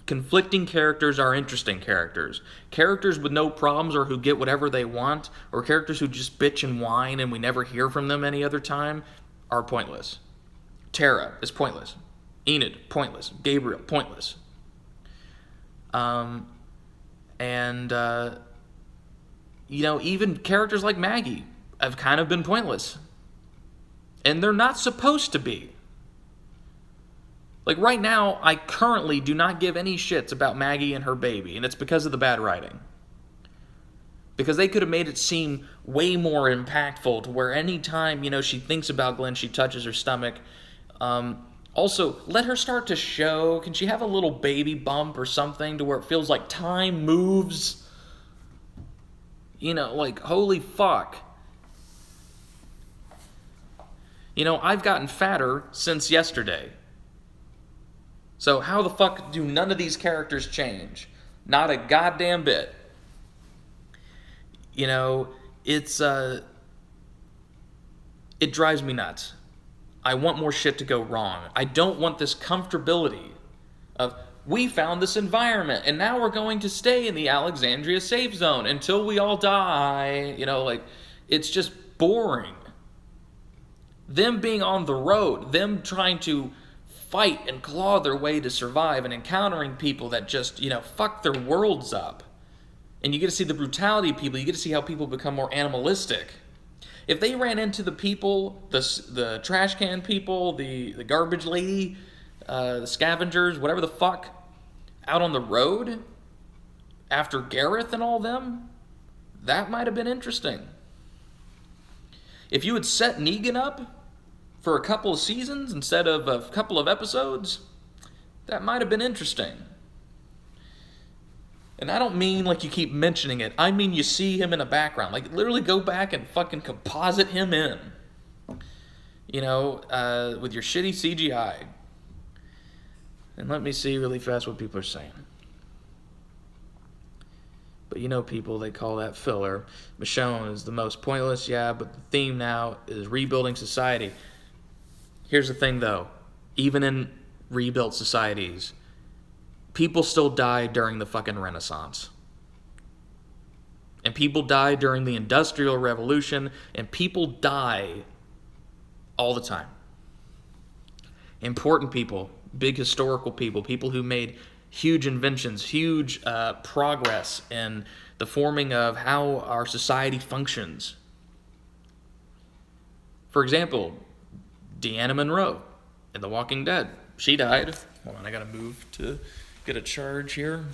A: Conflicting characters are interesting characters. Characters with no problems or who get whatever they want, or characters who just bitch and whine and we never hear from them any other time, are pointless. Tara is pointless. Enid, pointless. Gabriel, pointless. Even characters like Maggie have kind of been pointless. And they're not supposed to be. Like right now, I currently do not give any shits about Maggie and her baby, and it's because of the bad writing. Because they could have made it seem way more impactful to where any time, she thinks about Glenn, she touches her stomach. Also, let her start to show. Can she have a little baby bump or something to where it feels like time moves? Holy fuck. I've gotten fatter since yesterday. So how the fuck do none of these characters change? Not a goddamn bit. It drives me nuts. I want more shit to go wrong. I don't want this comfortability of, we found this environment, and now we're going to stay in the Alexandria safe zone until we all die. It's just boring. Them being on the road, them trying to fight and claw their way to survive and encountering people that just, fuck their worlds up. And you get to see the brutality of people. You get to see how people become more animalistic. If they ran into the people, the trash can people, the garbage lady, the scavengers, whatever the fuck, out on the road after Gareth and all them, that might have been interesting. If you had set Negan up for a couple of seasons instead of a couple of episodes, that might have been interesting. And I don't mean like you keep mentioning it. I mean you see him in a background. Like literally go back and fucking composite him in. With your shitty CGI. And let me see really fast what people are saying. But people, they call that filler. Michonne is the most pointless, yeah, but the theme now is rebuilding society. Here's the thing, though. Even in rebuilt societies, people still die during the fucking Renaissance. And people die during the Industrial Revolution, and people die all the time. Important people, big historical people, people who made huge inventions, huge progress in the forming of how our society functions. For example, Deanna Monroe in The Walking Dead. She died. Hold on, I gotta move to get a charge here.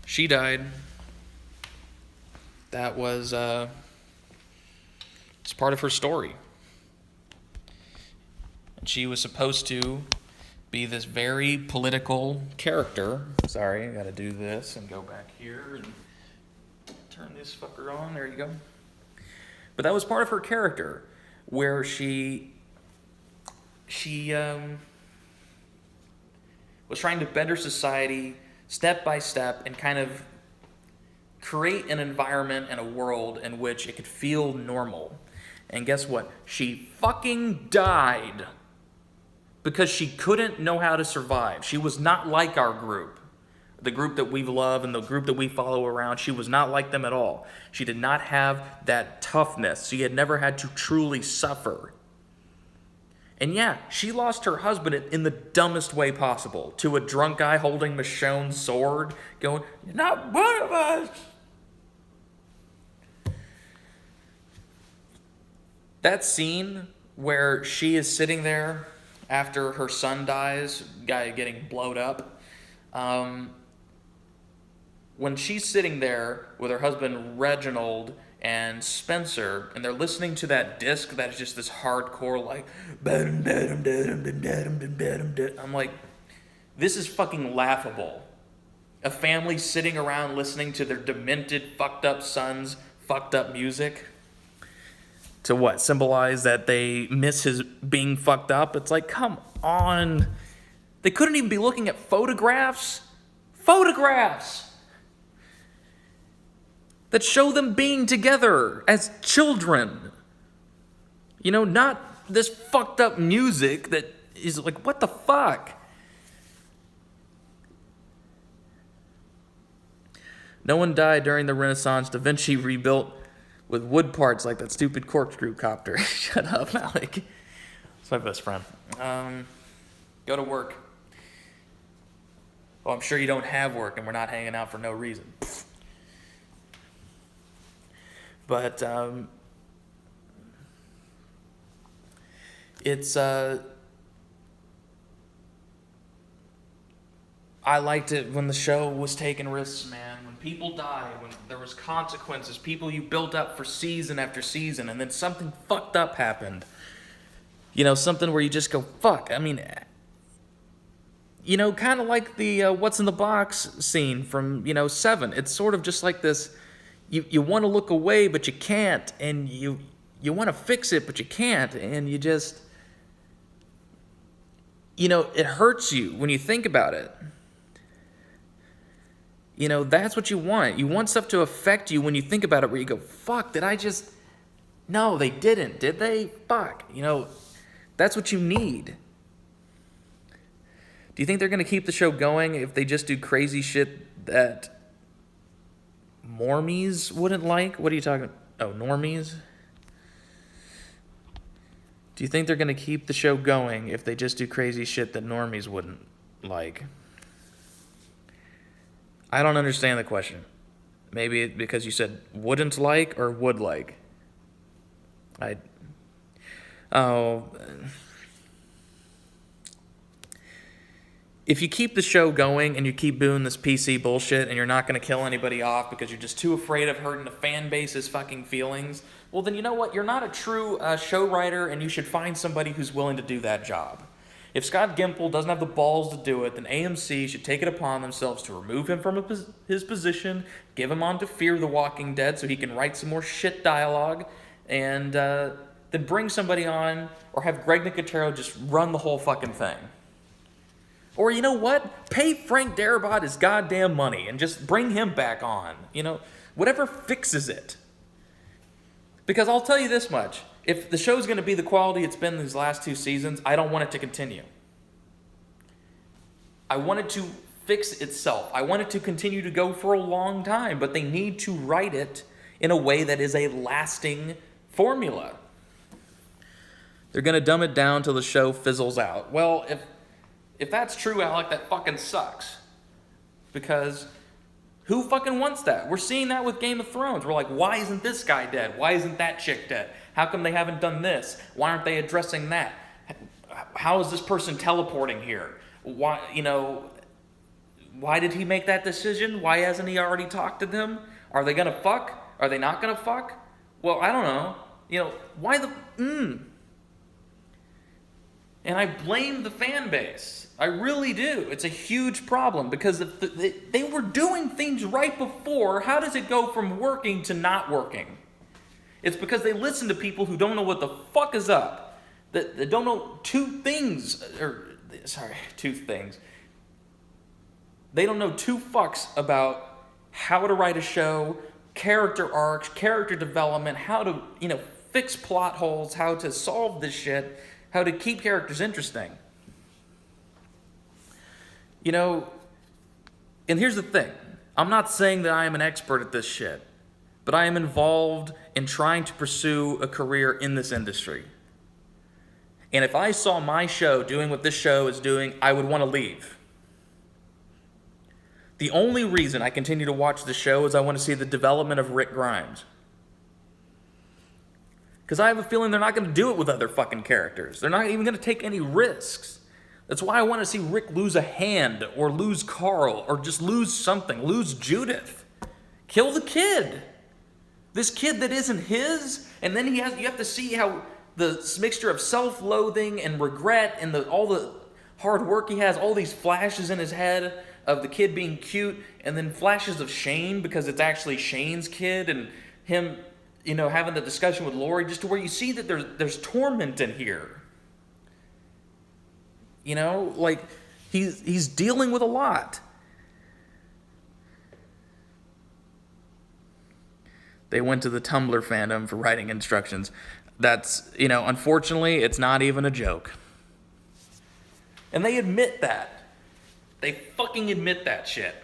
A: She died. That was it's part of her story. she was supposed to be this very political character. Sorry, I gotta do this and go back here and turn this fucker on. There you go. But that was part of her character, where she was trying to better society step by step and kind of create an environment and a world in which it could feel normal. And guess what? She fucking died because she couldn't know how to survive. She was not like our group, the group that we love and the group that we follow around. She was not like them at all. She did not have that toughness. She had never had to truly suffer. And yeah, she lost her husband in the dumbest way possible, to a drunk guy holding Michonne's sword, going, "You're not one of us." That scene where she is sitting there after her son dies, guy getting blowed up, when she's sitting there with her husband Reginald and Spencer, and they're listening to that disc that is just this hardcore, like, I'm like, this is fucking laughable. A family sitting around listening to their demented, fucked up son's fucked up music. To what? Symbolize that they miss his being fucked up? It's like, come on. They couldn't even be looking at photographs. Photographs that show them being together as children. You know, not this fucked up music that is like, what the fuck? No one died during the Renaissance. Da Vinci rebuilt with wood parts like that stupid corkscrew copter. Shut up, Alec. It's my best friend. Go to work. Well, I'm sure you don't have work and we're not hanging out for no reason. But it's I liked it when the show was taking risks, man. When people died, when there was consequences, people you built up for season after season, and then something fucked up happened. You know, something where you just go, fuck. I mean, you know, kind of like the What's in the Box scene from, you know, Seven. It's sort of just like this, you want to look away, but you can't, and you want to fix it, but you can't, and you just, you know, it hurts you when you think about it. You know, that's what you want. You want stuff to affect you when you think about it, where you go, fuck, did I just... No, they didn't, did they? Fuck. You know, that's what you need. Do you think they're going to keep the show going if they just do crazy shit that normies wouldn't like? What are you talking about? Oh, normies? Do you think they're going to keep the show going if they just do crazy shit that normies wouldn't like? I don't understand the question. Maybe because you said wouldn't like or would like. If you keep the show going and you keep doing this PC bullshit and you're not going to kill anybody off because you're just too afraid of hurting the fan base's fucking feelings, well then you know what? You're not a true show writer, and you should find somebody who's willing to do that job. If Scott Gimple doesn't have the balls to do it, then AMC should take it upon themselves to remove him from his position, give him on to Fear the Walking Dead so he can write some more shit dialogue, and then bring somebody on, or have Greg Nicotero just run the whole fucking thing. Or you know what? Pay Frank Darabont his goddamn money and just bring him back on. You know, whatever fixes it. Because I'll tell you this much. If the show's going to be the quality it's been these last 2 seasons, I don't want it to continue. I want it to fix itself. I want it to continue to go for a long time, but they need to write it in a way that is a lasting formula. They're going to dumb it down till the show fizzles out. Well, if that's true, Alec, that fucking sucks. Because who fucking wants that? We're seeing that with Game of Thrones. We're like, why isn't this guy dead? Why isn't that chick dead? How come they haven't done this? Why aren't they addressing that? How is this person teleporting here? Why, you know, why did he make that decision? Why hasn't he already talked to them? Are they gonna fuck? Are they not gonna fuck? Well, I don't know. You know, why the... And And I blame the fan base. I really do. It's a huge problem because if they were doing things right before, how does it go from working to not working? It's because they listen to people who don't know what the fuck is up. That don't know two things. They don't know two fucks about how to write a show, character arcs, character development, how to, fix plot holes, how to solve this shit, how to keep characters interesting. And here's the thing. I'm not saying that I am an expert at this shit, but I am involved in trying to pursue a career in this industry. And if I saw my show doing what this show is doing, I would want to leave. The only reason I continue to watch the show is I want to see the development of Rick Grimes. Because I have a feeling they're not going to do it with other fucking characters. They're not even going to take any risks. That's why I want to see Rick lose a hand, or lose Carl, or just lose something. Lose Judith. Kill the kid. This kid that isn't his, and then you have to see how the mixture of self-loathing and regret and all the hard work he has, all these flashes in his head of the kid being cute, and then flashes of Shane because it's actually Shane's kid, and him, having the discussion with Lori, just to where you see that there's torment in here. He's dealing with a lot. They went to the Tumblr fandom for writing instructions. That's, unfortunately, it's not even a joke. And they admit that. They fucking admit that shit.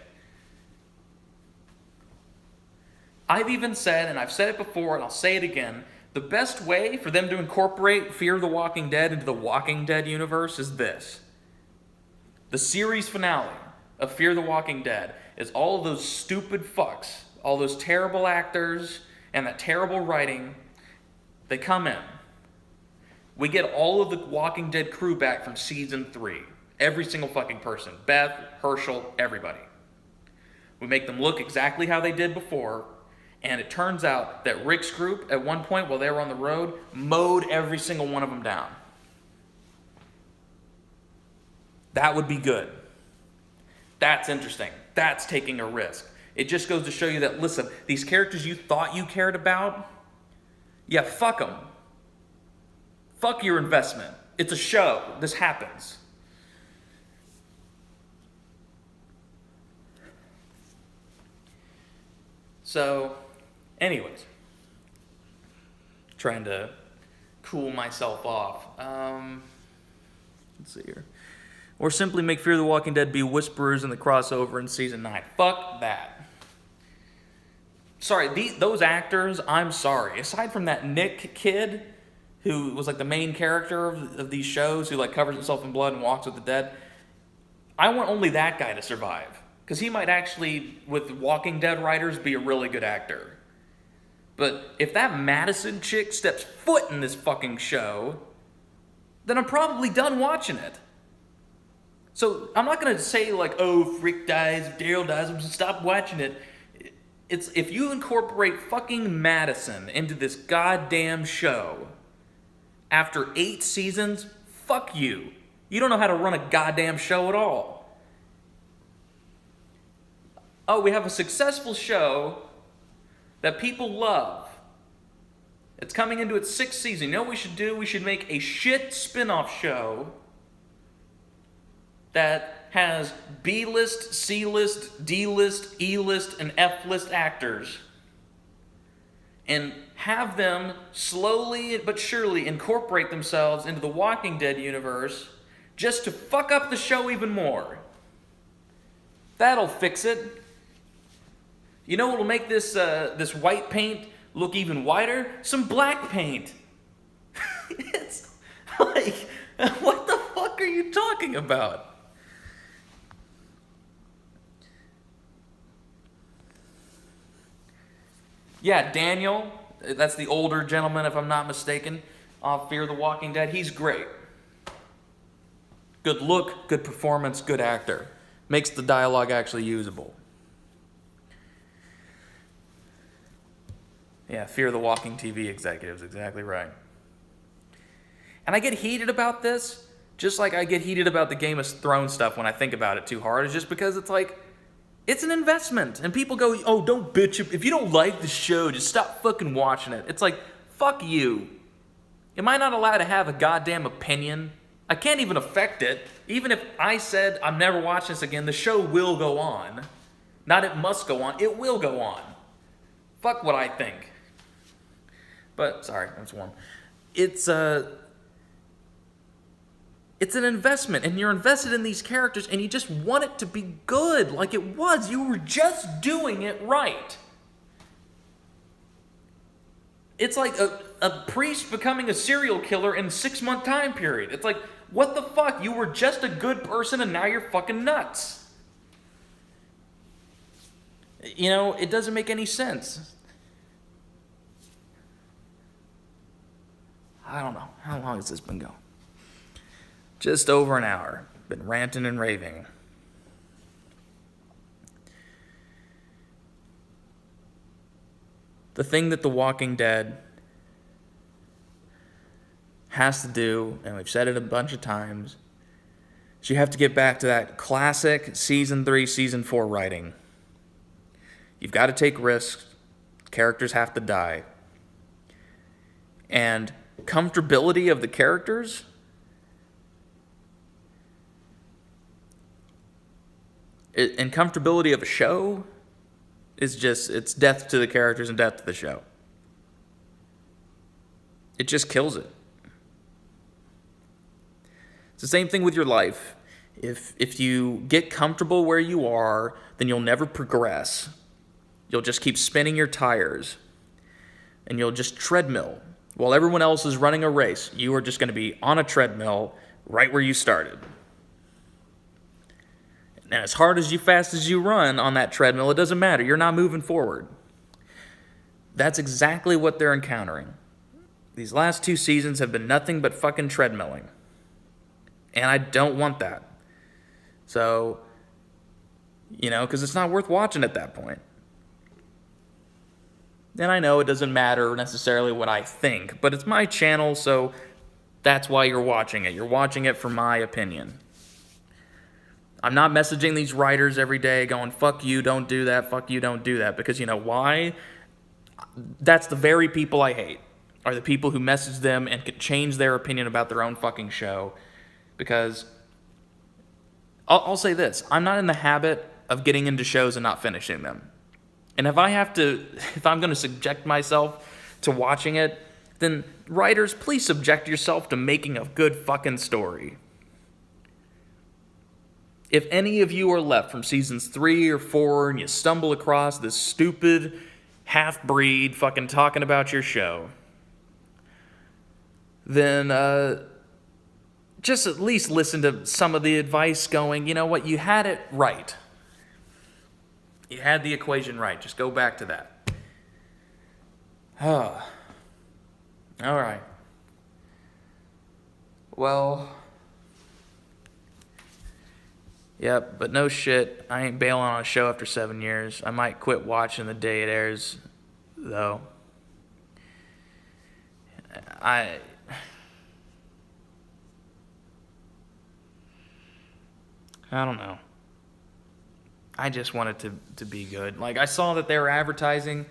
A: I've even said, and I've said it before, and I'll say it again, the best way for them to incorporate Fear the Walking Dead into the Walking Dead universe is this. The series finale of Fear the Walking Dead is all of those stupid fucks, all those terrible actors, and that terrible writing. They come in. We get all of the Walking Dead crew back from season 3. Every single fucking person. Beth, Hershel, everybody. We make them look exactly how they did before, and it turns out that Rick's group, at one point while they were on the road, mowed every single one of them down. That would be good. That's interesting. That's taking a risk. It just goes to show you that, listen, these characters you thought you cared about, yeah, fuck them. Fuck your investment. It's a show. This happens. So, anyways, trying to cool myself off. Let's see here. Or simply make Fear the Walking Dead be whisperers in the crossover in season 9. Fuck that. Sorry, those actors, I'm sorry. Aside from that Nick kid, who was like the main character of these shows, who like covers himself in blood and walks with the dead, I want only that guy to survive. Because he might actually, with Walking Dead writers, be a really good actor. But if that Madison chick steps foot in this fucking show, then I'm probably done watching it. So I'm not going to say like, oh, if Rick dies, if Daryl dies, I'm going to stop watching it. It's if you incorporate fucking Madison into this goddamn show after 8 seasons, fuck you. You don't know how to run a goddamn show at all. Oh, we have a successful show that people love. It's coming into its 6th season. You know what we should do? We should make a shit spin-off show that has B-list, C-list, D-list, E-list, and F-list actors, and have them slowly but surely incorporate themselves into the Walking Dead universe just to fuck up the show even more. That'll fix it. You know what'll make this white paint look even whiter? Some black paint. It's like, what the fuck are you talking about? Yeah, Daniel, that's the older gentleman, if I'm not mistaken, off Fear the Walking Dead. He's great. Good look, good performance, good actor. Makes the dialogue actually usable. Yeah, Fear the Walking TV executives, exactly right. And I get heated about this Just like I get heated about the Game of Thrones stuff when I think about it too hard, it's just because it's like, it's an investment. And people go, oh, don't bitch. If you don't like the show, just stop fucking watching it. It's like, fuck you. Am I not allowed to have a goddamn opinion? I can't even affect it. Even if I said I'm never watching this again, the show will go on. Not it must go on, it will go on. Fuck what I think. But, sorry, it's warm. It's an investment, and you're invested in these characters, and you just want it to be good, like it was. You were just doing it right. It's like a priest becoming a serial killer in a 6-month time period. It's like, what the fuck? You were just a good person, and now you're fucking nuts. You know, it doesn't make any sense. I don't know. How long has this been going? Just over an hour. Been ranting and raving. The thing that The Walking Dead has to do, and we've said it a bunch of times, is you have to get back to that classic Season 3, Season 4 writing. You've got to take risks. Characters have to die. And comfortability of the characters and comfortability of a show is just, it's death to the characters and death to the show. It just kills it. It's the same thing with your life. If you get comfortable where you are, then you'll never progress. You'll just keep spinning your tires. And you'll just treadmill. While everyone else is running a race, you are just going to be on a treadmill right where you started. And as hard as fast as you run on that treadmill, it doesn't matter. You're not moving forward. That's exactly what they're encountering. These last 2 seasons have been nothing but fucking treadmilling. And I don't want that. So, you know, because it's not worth watching at that point. And I know it doesn't matter necessarily what I think, but it's my channel, so that's why you're watching it. You're watching it for my opinion. I'm not messaging these writers every day going, fuck you, don't do that, fuck you, don't do that. Because you know why? That's the very people I hate, are the people who message them and could change their opinion about their own fucking show. Because I'll say this, I'm not in the habit of getting into shows and not finishing them. And if I'm going to subject myself to watching it, then writers, please subject yourself to making a good fucking story. If any of you are left from seasons 3 or 4 and you stumble across this stupid half-breed fucking talking about your show, then just at least listen to some of the advice going, you know what, you had it right. You had the equation right. Just go back to that. All right. Well, yep, but no shit. I ain't bailing on a show after 7 years. I might quit watching the day it airs, though. I don't know. I just want it to be good. Like, I saw that they were advertising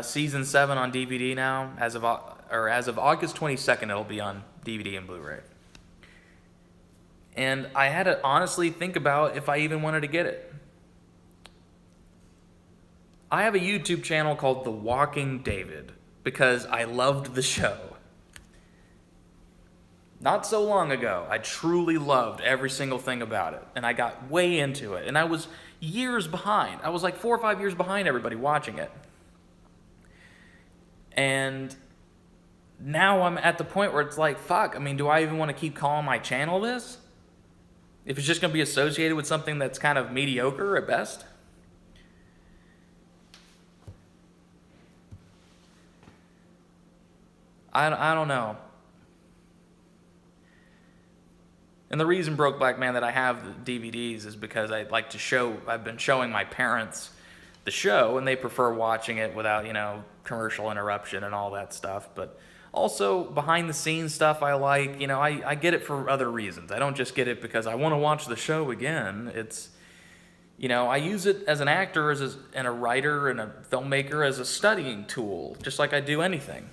A: season 7 on DVD now. As of August 22nd, it'll be on DVD and Blu-ray. And I had to honestly think about if I even wanted to get it. I have a YouTube channel called The Walking David because I loved the show. Not so long ago, I truly loved every single thing about it. And I got way into it. And I was years behind. I was like 4 or 5 years behind everybody watching it. And now I'm at the point where it's like, fuck, I mean, do I even want to keep calling my channel this? If it's just going to be associated with something that's kind of mediocre at best? I don't know. And the reason, Broke Black Man, that I have the DVDs is because I've been showing my parents the show, and they prefer watching it without, commercial interruption and all that stuff. But Also, behind the scenes stuff I like, you know, I get it for other reasons. I don't just get it because I want to watch the show again. It's, you know, I use it as an actor, and a writer, and a filmmaker as a studying tool, just like I do anything.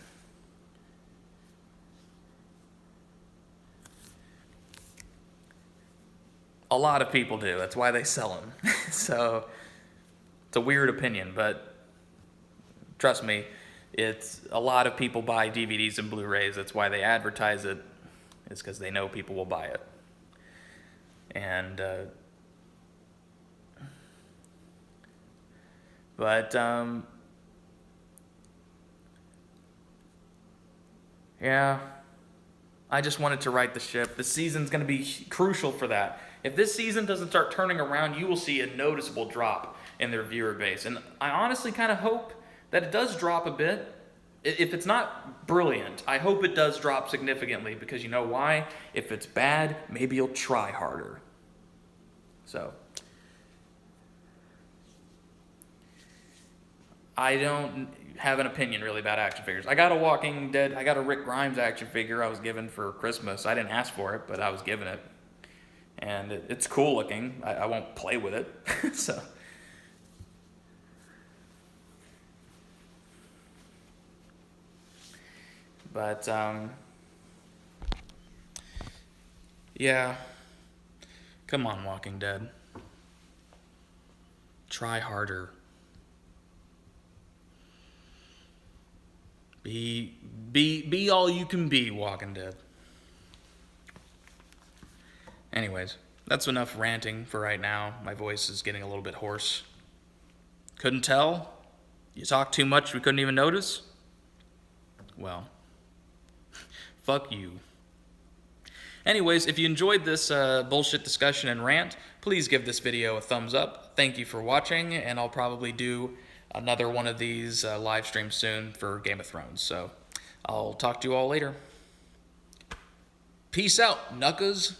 A: A lot of people do. That's why they sell them. So, it's a weird opinion, but trust me, it's a lot of people buy DVDs and Blu-rays. That's why they advertise it. It's because they know people will buy it. And, but, yeah, I just wanted to right the ship. This season's going to be crucial for that. If this season doesn't start turning around, you will see a noticeable drop in their viewer base. And I honestly kind of hope that it does drop a bit. If it's not brilliant, I hope it does drop significantly, because you know why? If it's bad, maybe you'll try harder. So, I don't have an opinion really about action figures. I got a Rick Grimes action figure I was given for Christmas. I didn't ask for it, but I was given it. And it's cool looking. I won't play with it. So, but yeah. Come on, Walking Dead. Try harder. Be all you can be, Walking Dead. Anyways, that's enough ranting for right now. My voice is getting a little bit hoarse. Couldn't tell? You talked too much we couldn't even notice? Well, fuck you. Anyways, if you enjoyed this bullshit discussion and rant, please give this video a thumbs up. Thank you for watching, and I'll probably do another one of these live streams soon for Game of Thrones. So I'll talk to you all later. Peace out, knuckers.